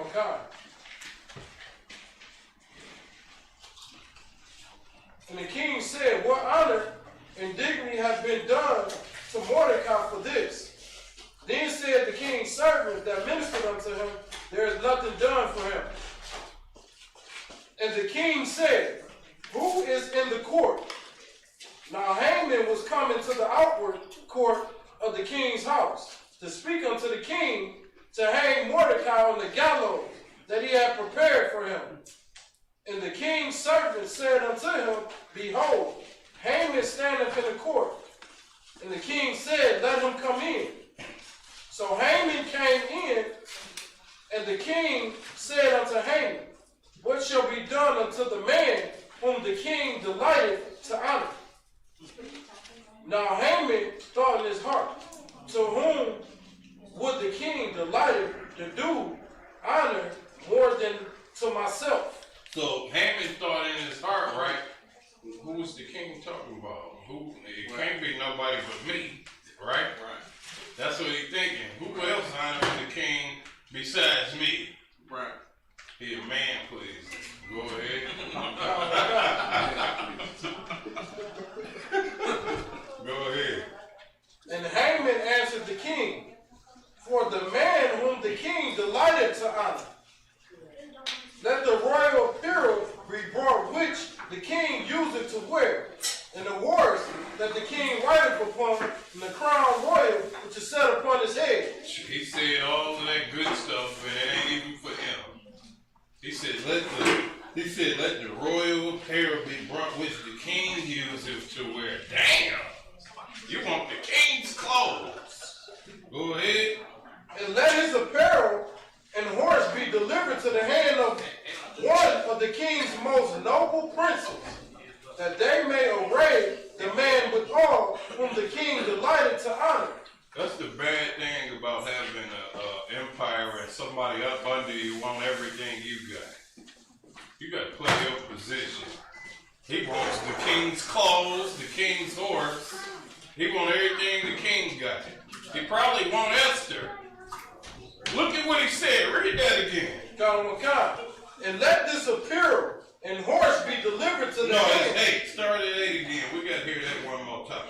And the king said, what honor and dignity have been done to Mordecai for this? Then said the king's servants that ministered unto him, there is nothing done for him. And the king said, who is in the court? Now Haman was coming to the outward court of the king's house to speak unto the king to hang Mordecai on the gallows that he had prepared for him. And the king's servant said unto him, behold, Haman standeth in the court. And the king said, let him come in. So Haman came in, and the king said unto Haman, what shall be done unto the man whom the king delighted to honor? Now Haman thought in his heart, to whom would the king delight to do honor more than to myself? So Haman thought in his heart, right? Who is the king talking about? It can't be nobody but me, right? Right. That's what he's thinking. Who else honors the king besides me? Right. He a man, please. Go ahead. Go ahead. And Haman answered the king, for the man whom the king delighted to honor. Let the royal apparel be brought which the king useth to wear, and the horse that the king rideth upon, and the crown royal which is set upon his head. He said all of that good stuff, and it ain't even for him. He said, let the royal apparel be brought which the king uses to wear. Damn! You want the king's clothes. Go ahead. And let his apparel and horse be delivered to the hand of one of the king's most noble princes, that they may array the man with all whom the king delighted to honor. That's the bad thing about having an empire and somebody up under you want everything you got. You got to play your position. He wants the king's clothes, the king's horse. He wants everything the king got. He probably want Esther. Look at what he said. Read that again. And let this apparel and horse be delivered to the No, hand. it's 8. Start at 8 again. We got to hear that one more time.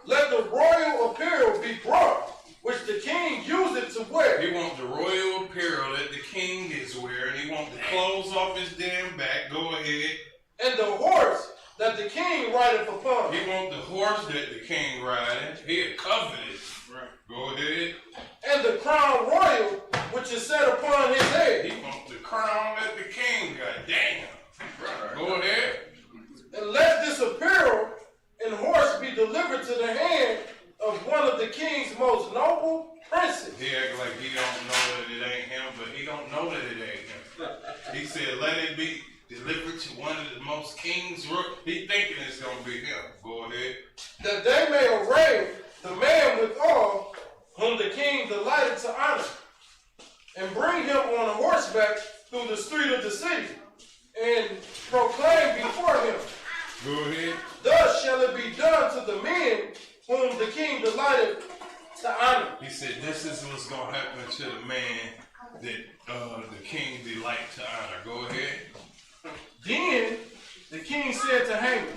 Let the royal apparel be brought, which the king useth to wear. He want the royal apparel that the king is wearing. He want the clothes off his damn back. Go ahead. And the horse that the king rideth upon. He want the horse that the king riding. He coveted it. Right. Go ahead. And the crown royal which is set upon his head. He want the crown that the king got. Damn. Go ahead. And let this apparel and horse be delivered to the hand of one of the king's most noble princes. He act like he don't know that it ain't him, but he don't know that it ain't him. He said, let it be delivered to one of the most kings. He thinking it's gonna be him. Go ahead. That they may array the man withal, whom the king delighted to honor, and bring him on a horseback through the street of the city, and proclaim before him. Go ahead. Thus shall it be done to the men whom the king delighted to honor. He said, this is what's gonna happen to the man that the king delight to honor. Go ahead. Then the king said to Haman,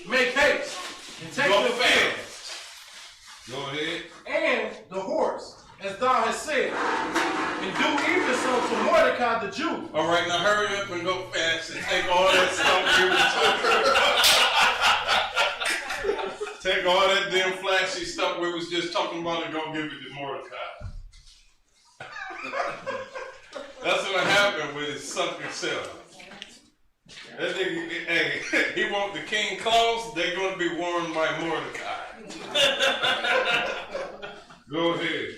make haste and take Go the field fast. Go ahead. and the horse, as thou hast said, and do even so to Mordecai the Jew. All right, now hurry up and go fast and take all that stuff we were talking about. Take all that damn flashy stuff we was just talking about and go give it to Mordecai. That's what happened with his sucking self. That nigga, hey, he want the king clothes, they're gonna be worn by Mordecai. Go ahead.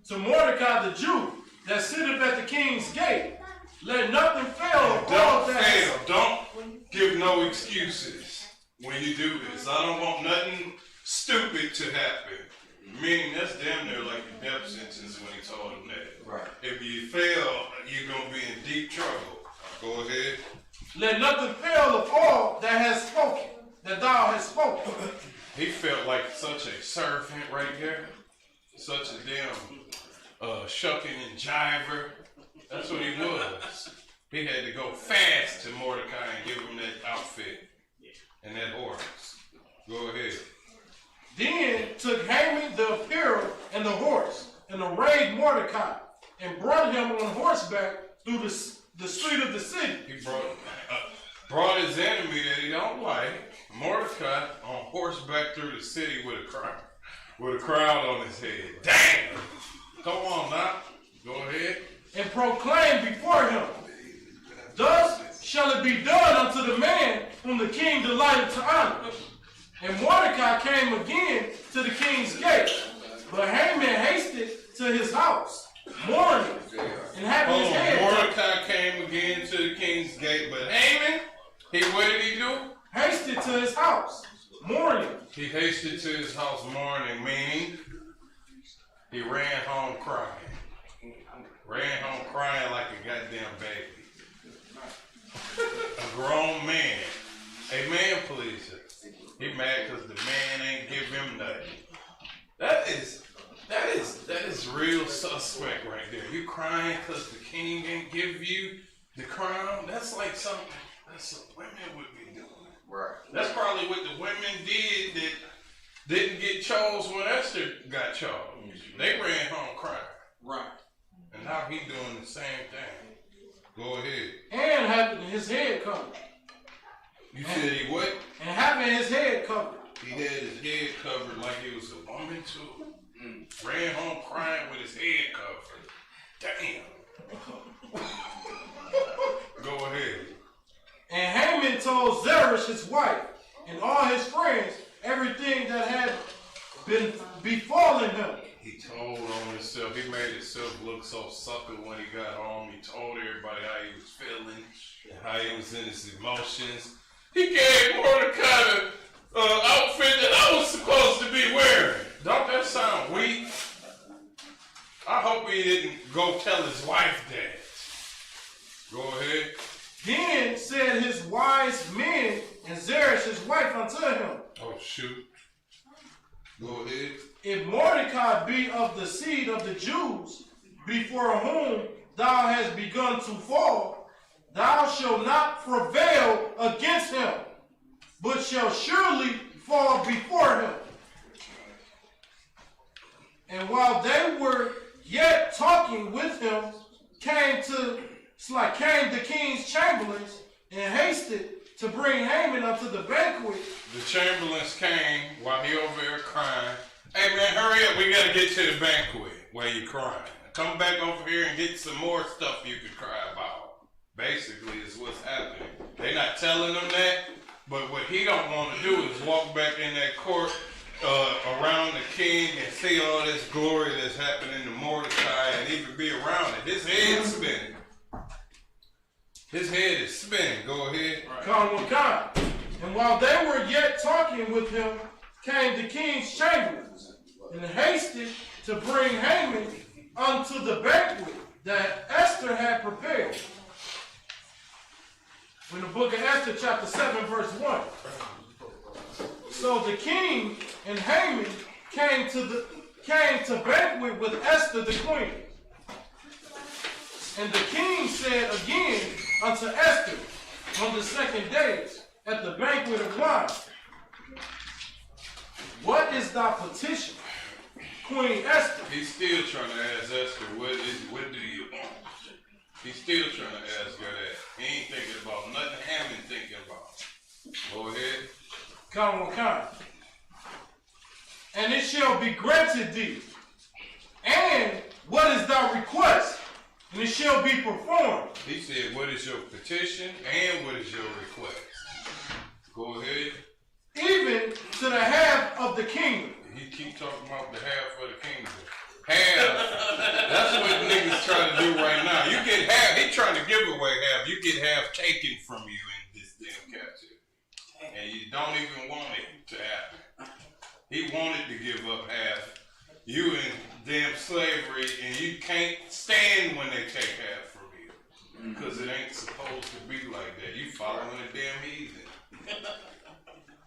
To Mordecai the Jew, that sitteth at the king's gate, let nothing fail of all Don't that. fail. Don't give no excuses when you do this. I don't want nothing stupid to happen. Meaning that's damn near like a death sentence when he told him that. Right. If you fail, you're gonna be in deep trouble. Go ahead. Let nothing fail of all that has spoken, that thou hast spoken. He felt like such a servant right there. Such a damn shucking and jiver. That's what he was. He had to go fast to Mordecai and give him that outfit and that horse. Go ahead. Then took Haman the apparel and the horse, and arrayed Mordecai, and brought him on horseback through the street of the city. He brought his enemy that he don't like, Mordecai, on horseback through the city with a crown on his head. Damn! Come on now. Go ahead. And proclaimed before him, thus shall it be done unto the man whom the king delighted to honor. And Mordecai came again to the king's gate, but Haman hasted to his house, mourning, and having his head. Mordecai came again to the king's gate, but Haman, what did he do? Hasted to his house, mourning. He hasted to his house mourning, meaning he ran home crying. Ran home crying like a goddamn baby. A grown man. A man pleaser. He mad because the man ain't give him nothing. That is real suspect right there. You crying because the king ain't give you the crown? That's like something women would be doing. Right. That's probably what the women did that didn't get chose when Esther got chose. They ran home crying. Right. And now he doing the same thing. Go ahead. And having his head covered. You said he what? And having his head covered. He had his head covered like it was a woman too. Ran home crying with his head covered. Damn. Go ahead. And Haman told Zeresh his wife and all his friends everything that had been befallen him. He told on himself. He made himself look so sucker when he got home. He told everybody how he was feeling and how he was in his emotions. He gave Mordecai the outfit that I was supposed to be wearing. Don't that sound weak? I hope he didn't go tell his wife that. Go ahead. Then said his wise men and Zeresh his wife unto him, Oh, shoot. Go ahead. if Mordecai be of the seed of the Jews, before whom thou hast begun to fall, thou shalt not prevail against him, but shall surely fall before him. And while they were yet talking with him, came the king's chamberlains and hasted to bring Haman unto the banquet. The chamberlains came while he over there crying. Hey man, hurry up, we gotta get to the banquet while you crying. Come back over here and get some more stuff you could cry about. Basically is what's happening. They not telling them that, but what he don't want to do is walk back in that court around the king and see all this glory that's happening to Mordecai and even be around it. His head's spinning. His head is spinning. Go ahead. Right. And while they were yet talking with him, came the king's chamberlains and hasted to bring Haman unto the banquet that Esther had prepared. In the book of Esther, chapter 7, verse 1. So the king and Haman came to banquet with Esther the queen. And the king said again unto Esther on the second day at the banquet of wine, what is thy petition, Queen Esther? He's still trying to ask Esther, what do you want? He's still trying to ask her that. He ain't thinking about nothing Haman thinking about. Go ahead. Come. And it shall be granted thee. And what is thy request? And it shall be performed. He said, what is your petition and what is your request? Go ahead. Even to the half of the kingdom. He keep talking about the half of the kingdom. Half. That's what niggas trying to do right now. You get half. He trying to give away half. You get half taken from you in this damn captivity. And you don't even want it to happen. He wanted to give up half. You in damn slavery and you can't stand when they take half from you. Because it ain't supposed to be like that. You following a damn heathen.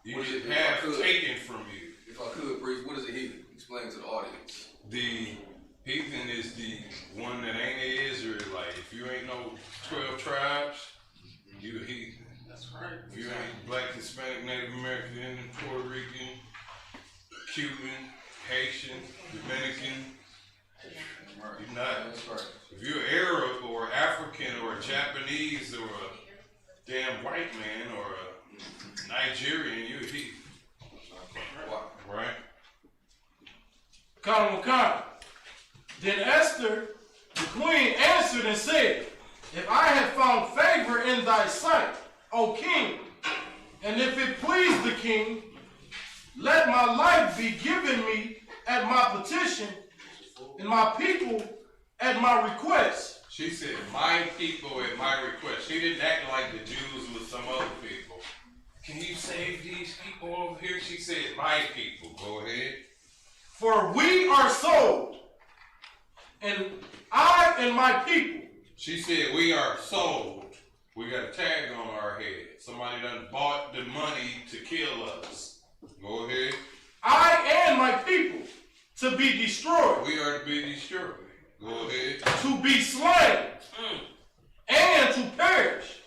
You get half taken from you. If I could, priest, what is a heathen? Explain to the audience. The heathen is the one that ain't an Israelite. If you ain't no 12 tribes, you a heathen. That's right. If you ain't black, Hispanic, Native American, Puerto Rican, Cuban, Haitian, Dominican, you're not. That's right. If you're Arab or African or a Japanese or a damn white man or a Nigerian, you're a heathen. Right? Come. Then Esther, the queen, answered and said, if I have found favor in thy sight, O king, and if it please the king, let my life be given me at my petition, and my people at my request. She said, my people at my request. She didn't act like the Jews with some other people. Can you save these people over here? She said, my people. Go ahead. For we are sold, and I and my people. She said, we are sold. We got a tag on our head. Somebody done bought the money to kill us. Go ahead. I and my people to be destroyed. We are to be destroyed. Go ahead. To be slain and to perish.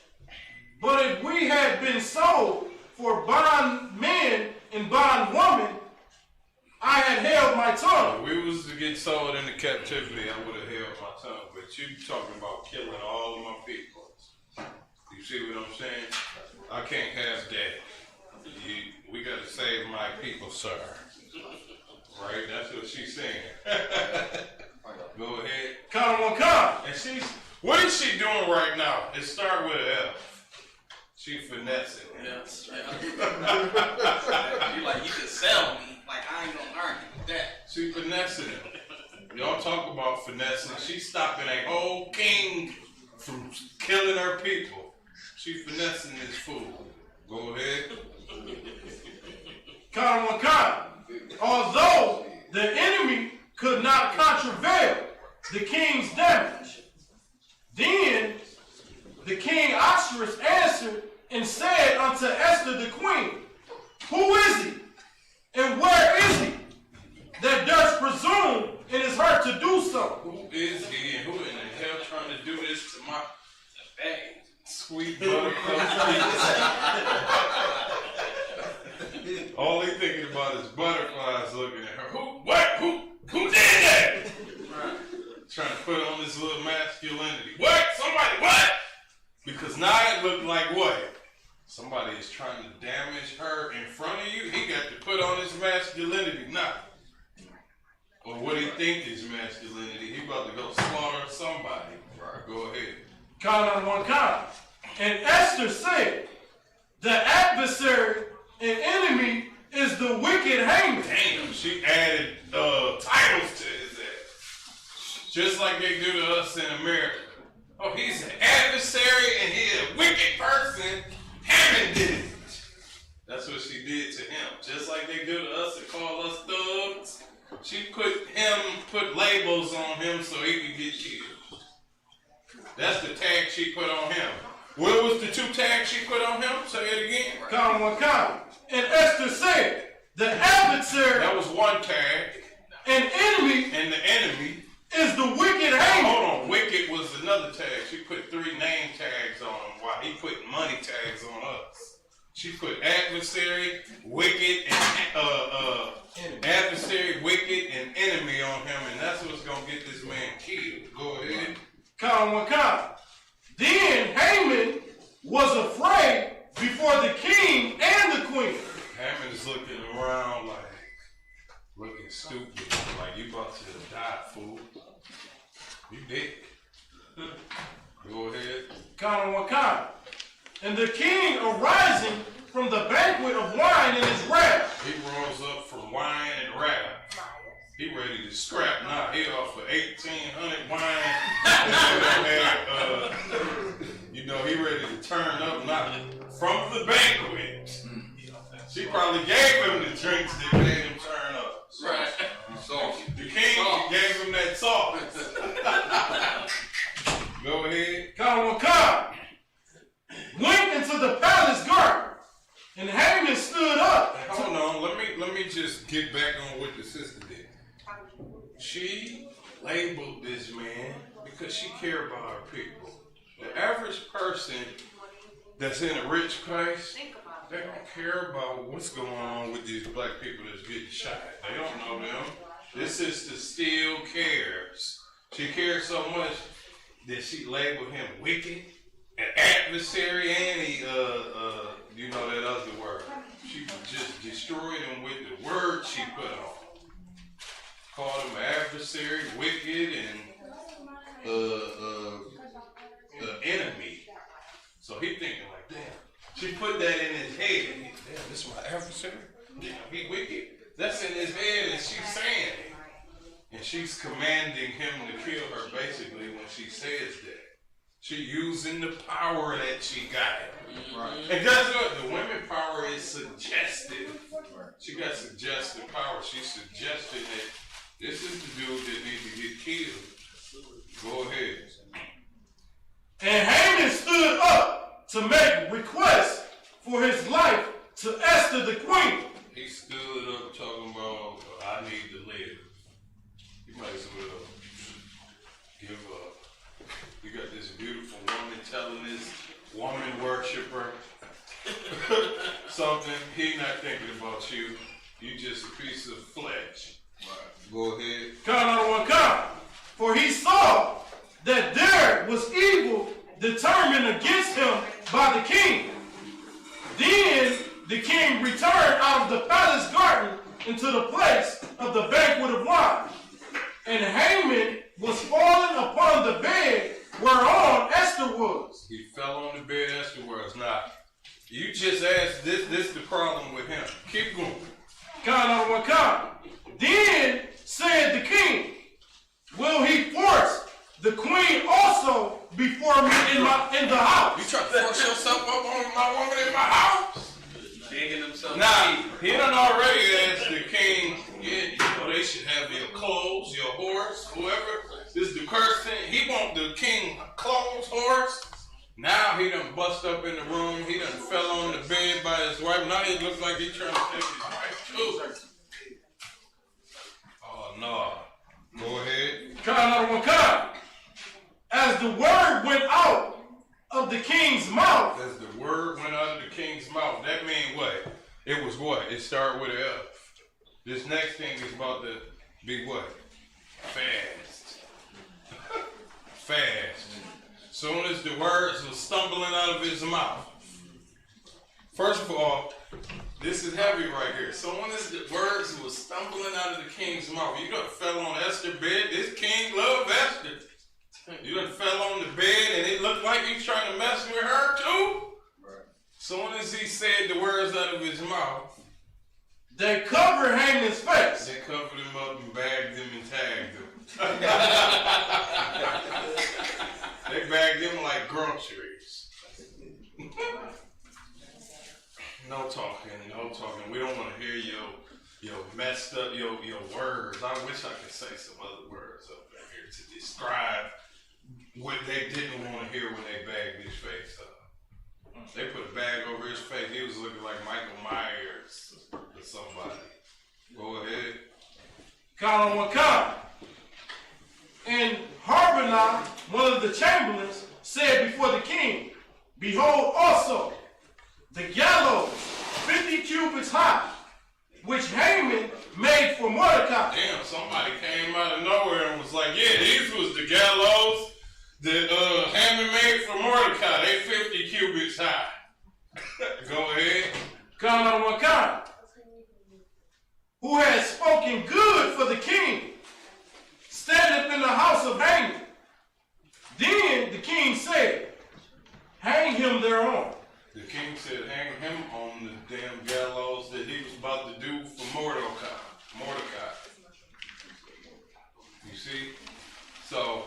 But if we had been sold for bond men and bond women, I had held my tongue. If we was to get sold into captivity, I would have held my tongue. But you talking about killing all of my people. You see what I'm saying? I can't have that. We got to save my people, sir. Right? That's what she's saying. Go ahead. Come. And what is she doing right now? It start with an F. She finessing. Yes. You like, you can sell me. Like, I ain't gonna learn it with that. She finessing him. Y'all talk about finessing. She's stopping a whole king from killing her people. She finessing this fool. Go ahead. Come. Although the enemy could not contravail the king's damage, then the king Ahasuerus answered and said unto Esther the queen, who is he? And where is he that does presume in his heart to do so? Who is he and who in the hell trying to do this to my sweet butterfly? All he thinking about is butterflies looking at her. Who? What? Who did trying to put on this little masculinity. What? Somebody, what? Because now it looked like what? Somebody is trying to damage her in front of you. He got to put on his masculinity now. Or what he think is masculinity. He about to go slaughter somebody. Right, go ahead. Count on one count. And Esther said, the adversary and enemy is the wicked Haman. Damn, she added titles to his ass. Just like they do to us in America. Oh, he's an adversary and he's a wicked person. Haman did it. That's what she did to him. Just like they do to us and call us thugs. She put labels on him so he could get killed. That's the tag she put on him. What was the 2 tags she put on him? Say it again. Count one count. And Esther said, the adversary. That was 1 tag. And enemy. And the enemy is the wicked Haman. Hold on. Wicked was another tag. She put 3 name tags on him while he put money tags on us. She put adversary, wicked, and adversary, wicked, and enemy on him, and that's what's gonna get this man killed. Go ahead. Count one count. Then Haman was afraid before the king and the queen. Haman is looking around like looking stupid, like you about to die, fool. You dead. Go ahead. Count one count. And the king arising from the banquet of wine in his wrath. He rose up from wine and wrath. He ready to scrap now. He off for 1,800 wine. He ready to turn up now from the banquet. She probably gave him the drinks that made him turn up. Right. Sauce. The king gave him that sauce. Go ahead. Count went into the palace garden, and Haman stood up. Hold on, let me just get back on what the sister did. She labeled this man because she cared about her people. The average person that's in a rich place, they don't care about what's going on with these black people that's getting shot. They don't know them. This sister still cares. She cares so much that she labeled him wicked, an adversary, and he, you know that other word. She just destroyed him with the word she put on. Called him adversary, wicked, and enemy. So he thinking like, damn. She put that in his head. Damn, this is my adversary? Damn, he wicked? That's in his head and she's saying it. And she's commanding him to kill her basically when she says that. She using the power that she got. Right. And guess what? The women power is suggestive. She got suggestive power. She's suggesting that this is the dude that needs to get killed. Go ahead. And Haman stood up to make requests for his life to Esther the queen. He stood up talking about, I need to live. You might as well give up. You got this beautiful woman telling this woman worshiper something. He not thinking about you. You just a piece of flesh. Right. Go ahead. Count on one count. For he saw that there was evil determined against him by the king. Then the king returned out of the palace garden into the place of the banquet of wine. And Haman was fallen upon the bed whereon Esther was. He fell on the bed Esther was. Now, you just asked this the problem with him. Keep going. Count on one count. Then said the king, will he force the queen also before me in the house? You try to force yourself up on my woman in my house? Digging himself. Nah, he done already asked the king, yeah, you know, they should have your clothes, your horse, whoever. This is the person. He want the king clothes, horse. Now he done bust up in the room. He done fell on the bed by his wife. Now he looks like he trying to take his wife too. Oh, no. Go ahead. Count on one count. As the word went out of the king's mouth. As the word went out of the king's mouth. That means what? It was what? It started with an F. This next thing is about to be what? Fast. Soon as the words were stumbling out of his mouth. First of all, this is heavy right here. Soon as the words were stumbling out of the king's mouth, you done fell on Esther's bed. This king loved Esther. You done fell on the bed and it looked like you trying to mess with her too. Soon as he said the words out of his mouth, they covered Haman's face. they covered him up and bagged him and tagged him. They bagged him like groceries. No talking, no talking. We don't want to hear your messed up your words. I wish I could say some other words up in here to describe what they didn't want to hear when they bagged his face up. They put a bag over his face. He was looking like Michael Myers or somebody. Go ahead. Count on one count. And Harbonah, one of the chamberlains, said before the king, behold also the gallows 50 cubits high, which Haman made for Mordecai. Damn, somebody came out of nowhere and was like, yeah, these was the gallows that Haman made for Mordecai. They 50 cubits high. Go ahead. Count on one count. Who had spoken good for the king, standeth in the house of Haman. Then the king said, hang him thereon. The king said, hang him on the damn gallows that he was about to do for Mordecai. You see? So,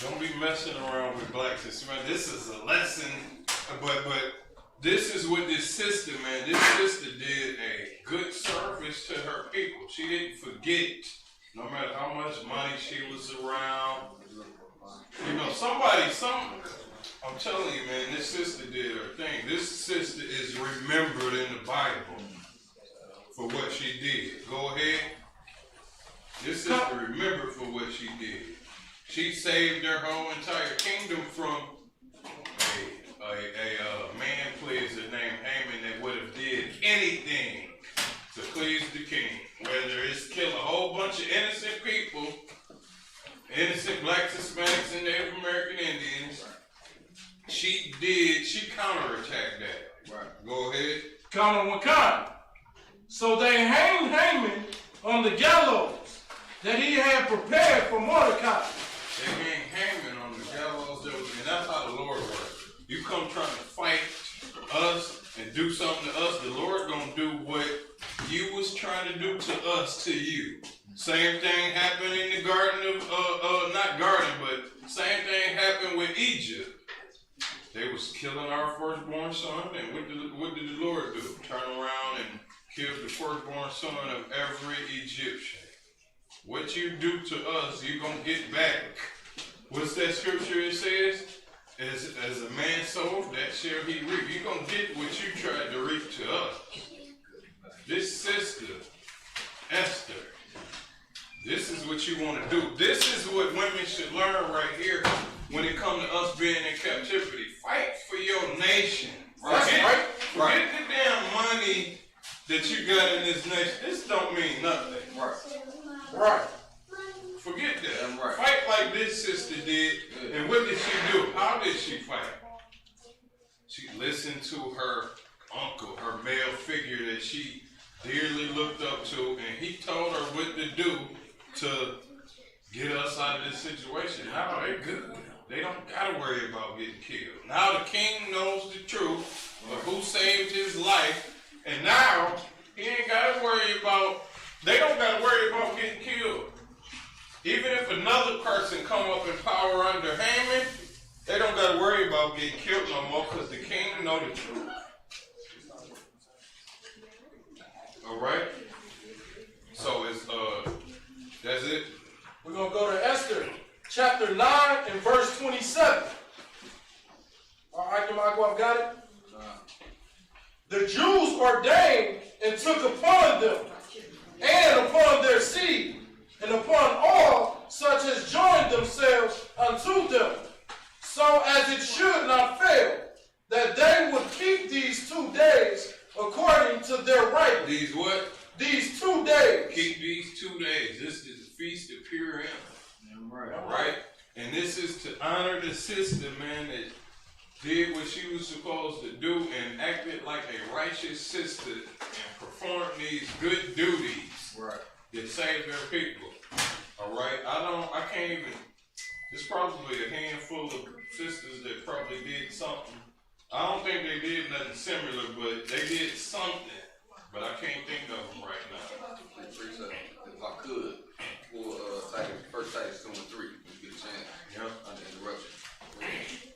don't be messing around with black sisters, man. This is a lesson, but this is what this sister, man. This sister did a good service to her people. She didn't forget, no matter how much money she was around. You know, I'm telling you, man, this sister did her thing. This sister is remembered in the Bible for what she did. Go ahead. This sister remembered for what she did. She saved her whole entire kingdom from a man pleaser named Haman that would have did anything to please the king. Whether it's kill a whole bunch of innocent people, innocent blacks, Hispanics, and Native American Indians. She counterattacked that. Right. Go ahead. Count on one count. So they hanged Haman on the gallows that he had prepared for Mordecai. They hang Haman on the gallows, and that's how the Lord works. You come trying to fight us and do something to us, the Lord gonna do what you was trying to do to us to you. Same thing happened in the garden of, not garden, but same thing happened with Egypt. They was killing our firstborn son, and what did the Lord do? Turn around and kill the firstborn son of every Egyptian. What you do to us, you gonna get back. What's that scripture it says? As a man sowed, that shall he reap. You're going to get what you tried to reap to us. This sister, Esther, this is what you want to do. This is what women should learn right here when it comes to us being in captivity. Fight for your nation. Forget the damn money that you got in this nation. This don't mean nothing. Right. Forget that. Right. Fight like this sister did. And what did she do? How did she fight? She listened to her uncle, her male figure that she dearly looked up to, and he told her what to do to get us out of this situation. Now they're good. They don't got to worry about getting killed. Now the king knows the truth of who saved his life, and now he ain't got to worry about, they don't got to worry about getting killed. Even if another person come up in power under Haman, they don't got to worry about getting killed no more because the king know the truth. All right? So it's, that's it. We're going to go to Esther, chapter 9 and verse 27. All right, Michael, I've got it. The Jews ordained and took upon them and upon their seed and upon all such as joined themselves unto them, so as it should not fail, that they would keep these 2 days according to their right. These what? These 2 days. Keep these 2 days. This is the Feast of Purim. Right. Right? And And this is to honor the sister, man, that did what she was supposed to do and acted like a righteous sister and performed these good duties that saved their people. All right, I can't even. There's probably a handful of sisters that probably did something. I don't think they did nothing similar, but they did something. But I can't think of them right now. If I could, for Titus 2 and 3, when you get a chance. Yeah. Under interruption.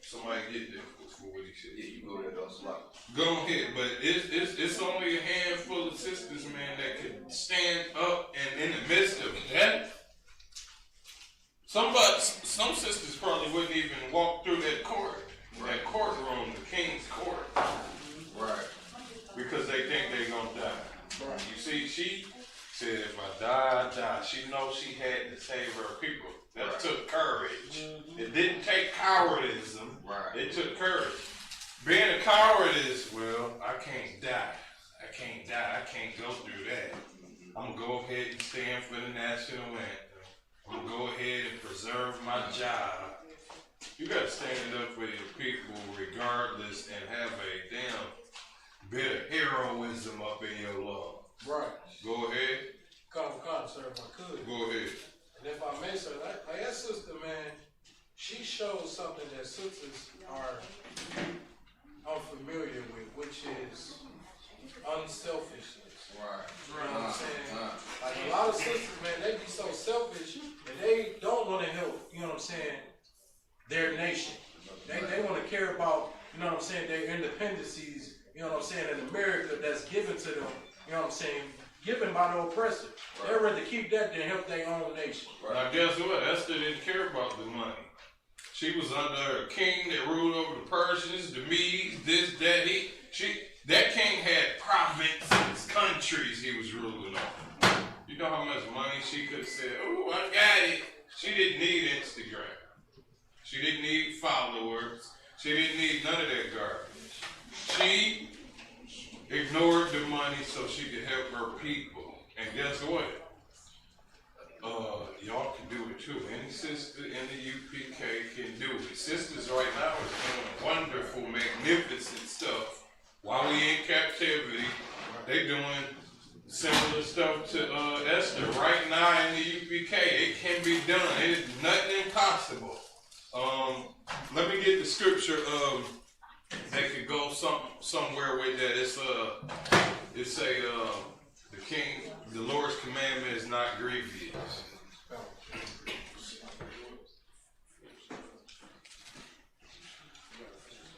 Somebody get there for what he said. Yeah, you go ahead, slot. Go ahead, but it's only a handful of sisters, man, that could stand up and in the midst of death. Some sisters probably wouldn't even walk through that courtroom, the king's court. Right. Because they think they're gonna die. Right. You see, she said, if I die, I die. She knows she had to save her people. That took courage. It didn't take cowardice. It took courage. Being a coward is, well, I can't die. I can't go through that. I'm gonna go ahead and stand for the national anthem. I'm gonna go ahead and preserve my job. You gotta stand up for your people regardless and have a damn bit of heroism up in your love. Right. Go ahead. Come, sir, if I could. Go ahead. And if I may, sir, like that sister, man, she shows something that sisters are unfamiliar with, which is unselfishness. Right. You know what I'm saying? Like a lot of sisters, man, they be so selfish and they don't want to help, you know what I'm saying, their nation. They want to care about, you know what I'm saying, their independencies, you know what I'm saying, in America that's given to them, you know what I'm saying, given by the oppressor. They'd rather keep that than help their own nation. Now guess what? Esther didn't care about the money. She was under a king that ruled over the Persians, the Medes, this, that. That king had provinces, countries he was ruling over. You know how much money she could have said, oh, I got it. She didn't need Instagram. She didn't need followers. She didn't need none of that garbage. She ignored the money so she could help her people. And guess what? Y'all can do it too. Any sister in the UPK can do it. Sisters right now is doing wonderful, magnificent stuff. While we in captivity, they doing similar stuff to Esther right now in the UPK. It can be done. It is nothing impossible. Let me get the scripture that could go somewhere with that. The Lord's commandment is not grievous.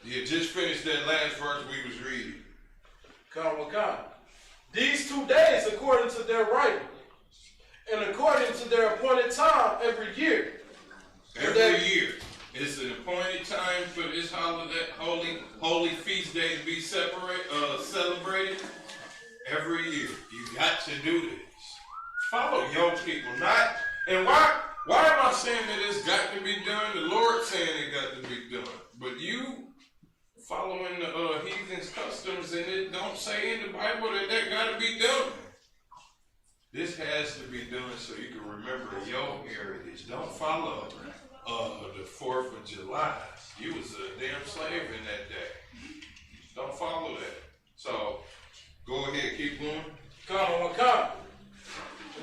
Yeah, just finished that last verse we was reading. Come. These 2 days according to their writing, and according to their appointed time every year. Every year. It's an appointed time for this holiday, holy feast day to be celebrated. Every year. You got to do this. Follow your people. And why am I saying that it's got to be done? The Lord saying it got to be done. But you following the heathen's customs, and it don't say in the Bible that got to be done. This has to be done so you can remember your heritage. Don't follow the 4th of July. You was a damn slave in that day. Don't follow that. So, go ahead, keep going. Come.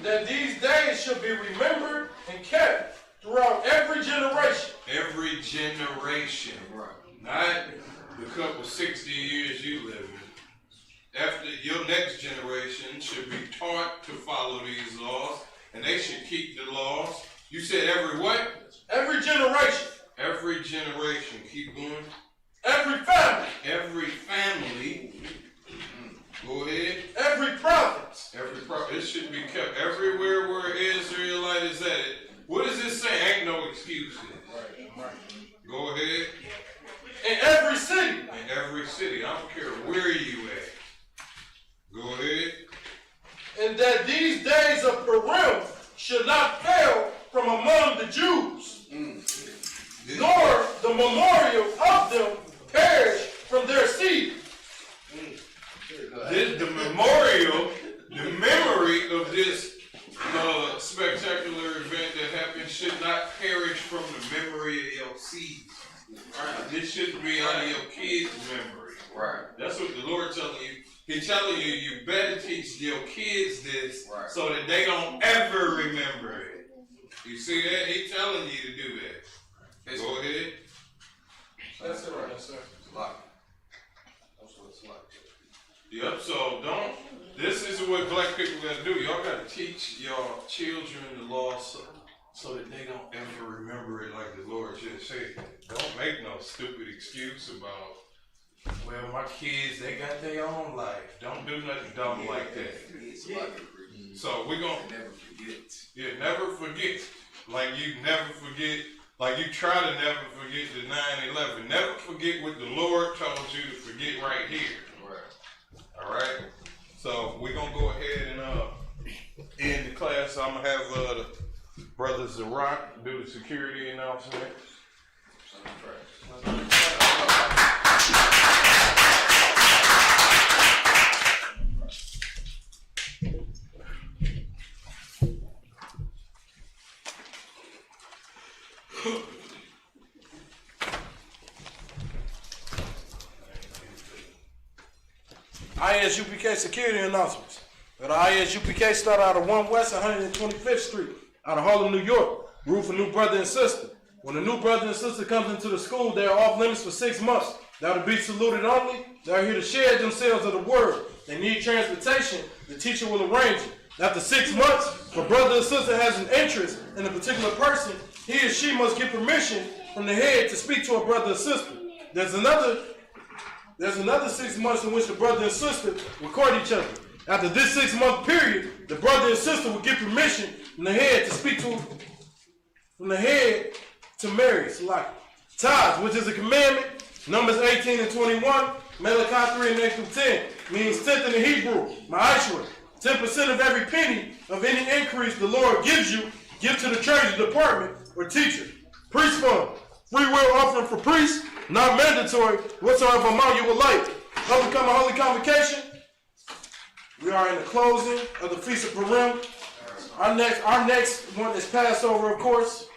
That these days should be remembered and kept throughout every generation. Every generation. Right. Not the couple 60 years you live in. After your next generation should be taught to follow these laws, and they should keep the laws. You said every what? Every generation. Every generation. Keep going. Every family. Every family. Go ahead. Every province. It should be kept everywhere where Israelite is at it. What does this say? Ain't no excuses. Right. Go ahead. In every city. In every city. I don't care where you at. Go ahead. And that these days of Purim should not fail from among the Jews, nor the memorial of them perish from their seed. The memorial, the memory of this spectacular event that happened should not perish from the memory memory of your seed. Right. This shouldn't be under your kids' memory. Right. That's what the Lord telling you. He's telling you, you better teach your kids this so that they don't ever remember it. You see that? He's telling you to do that. Go ahead. That's it, right, sir. It's like. That's what it's like. Yep, so this is what black people gotta do. Y'all gotta teach your children the law so that they don't ever remember it like the Lord just said. Don't make no stupid excuse about, well, my kids, they got their own life. Don't do nothing dumb like that. So we're gonna never forget. Yeah, never forget. Like you never forget, like you try to never forget the 9/11. Never forget what the Lord told you to forget right here. Right. All right. So we're gonna go ahead and end the class. I'm gonna have the brothers Rock do the security announcement. ISUPK security announcements. The ISUPK start out of 1 West 125th Street, out of Harlem, New York. Rule for new brother and sister. When a new brother and sister comes into the school, they are off limits for 6 months. They are to be saluted only. They are here to share themselves of the word. They need transportation. The teacher will arrange it. After 6 months, if a brother or sister has an interest in a particular person, he or she must get permission from the head to speak to a brother or sister. There's another 6 months in which the brother and sister will court each other. After this 6-month period, the brother and sister will get permission from the head to speak to, from the head to marry. So like tithes, which is a commandment, Numbers 18 and 21, Malachi 3 and 8 through 10, means tenth in the Hebrew, ma'ashra. 10% of every penny of any increase the Lord gives you, give to the treasury department or teacher. Priest fund, free will offering for priests, not mandatory, whatsoever amount you would like. Upcoming holy convocation. We are in the closing of the Feast of Purim. Our next one is Passover, of course.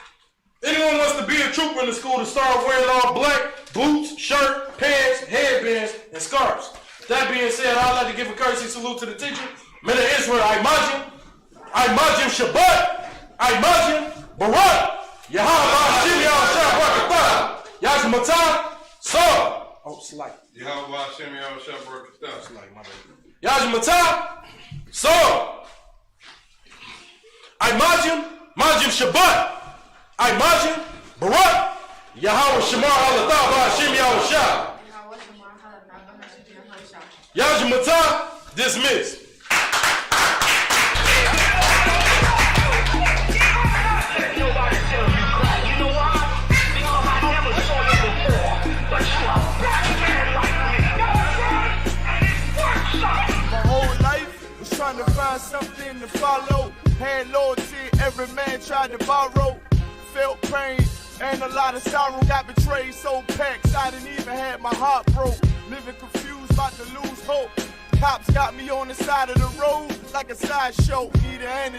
Anyone wants to be a trooper in the school to start wearing all black, boots, shirt, pants, headbands, and scarves. That being said, I'd like to give a courtesy salute to the teacher. Men of Israel, Imagine Shabbat, Imagine Barak, Yahweh Hashem Yahweh Yashmatah, Saw. Oh, slight. Yahweh Hashem Yahweh Shabbat. Slight, my bad. Yashmatah, Saw. Imagine Shabbat, Imagine Barak, Yahweh Shemar Halatah Hashem Yahweh Yashmatah, dismissed. Trying to find something to follow. Had loyalty, every man tried to borrow. Felt pain and a lot of sorrow. Got betrayed, so packed, I didn't even have my heart broke. Living confused, about to lose hope. Cops got me on the side of the road like a sideshow. Need an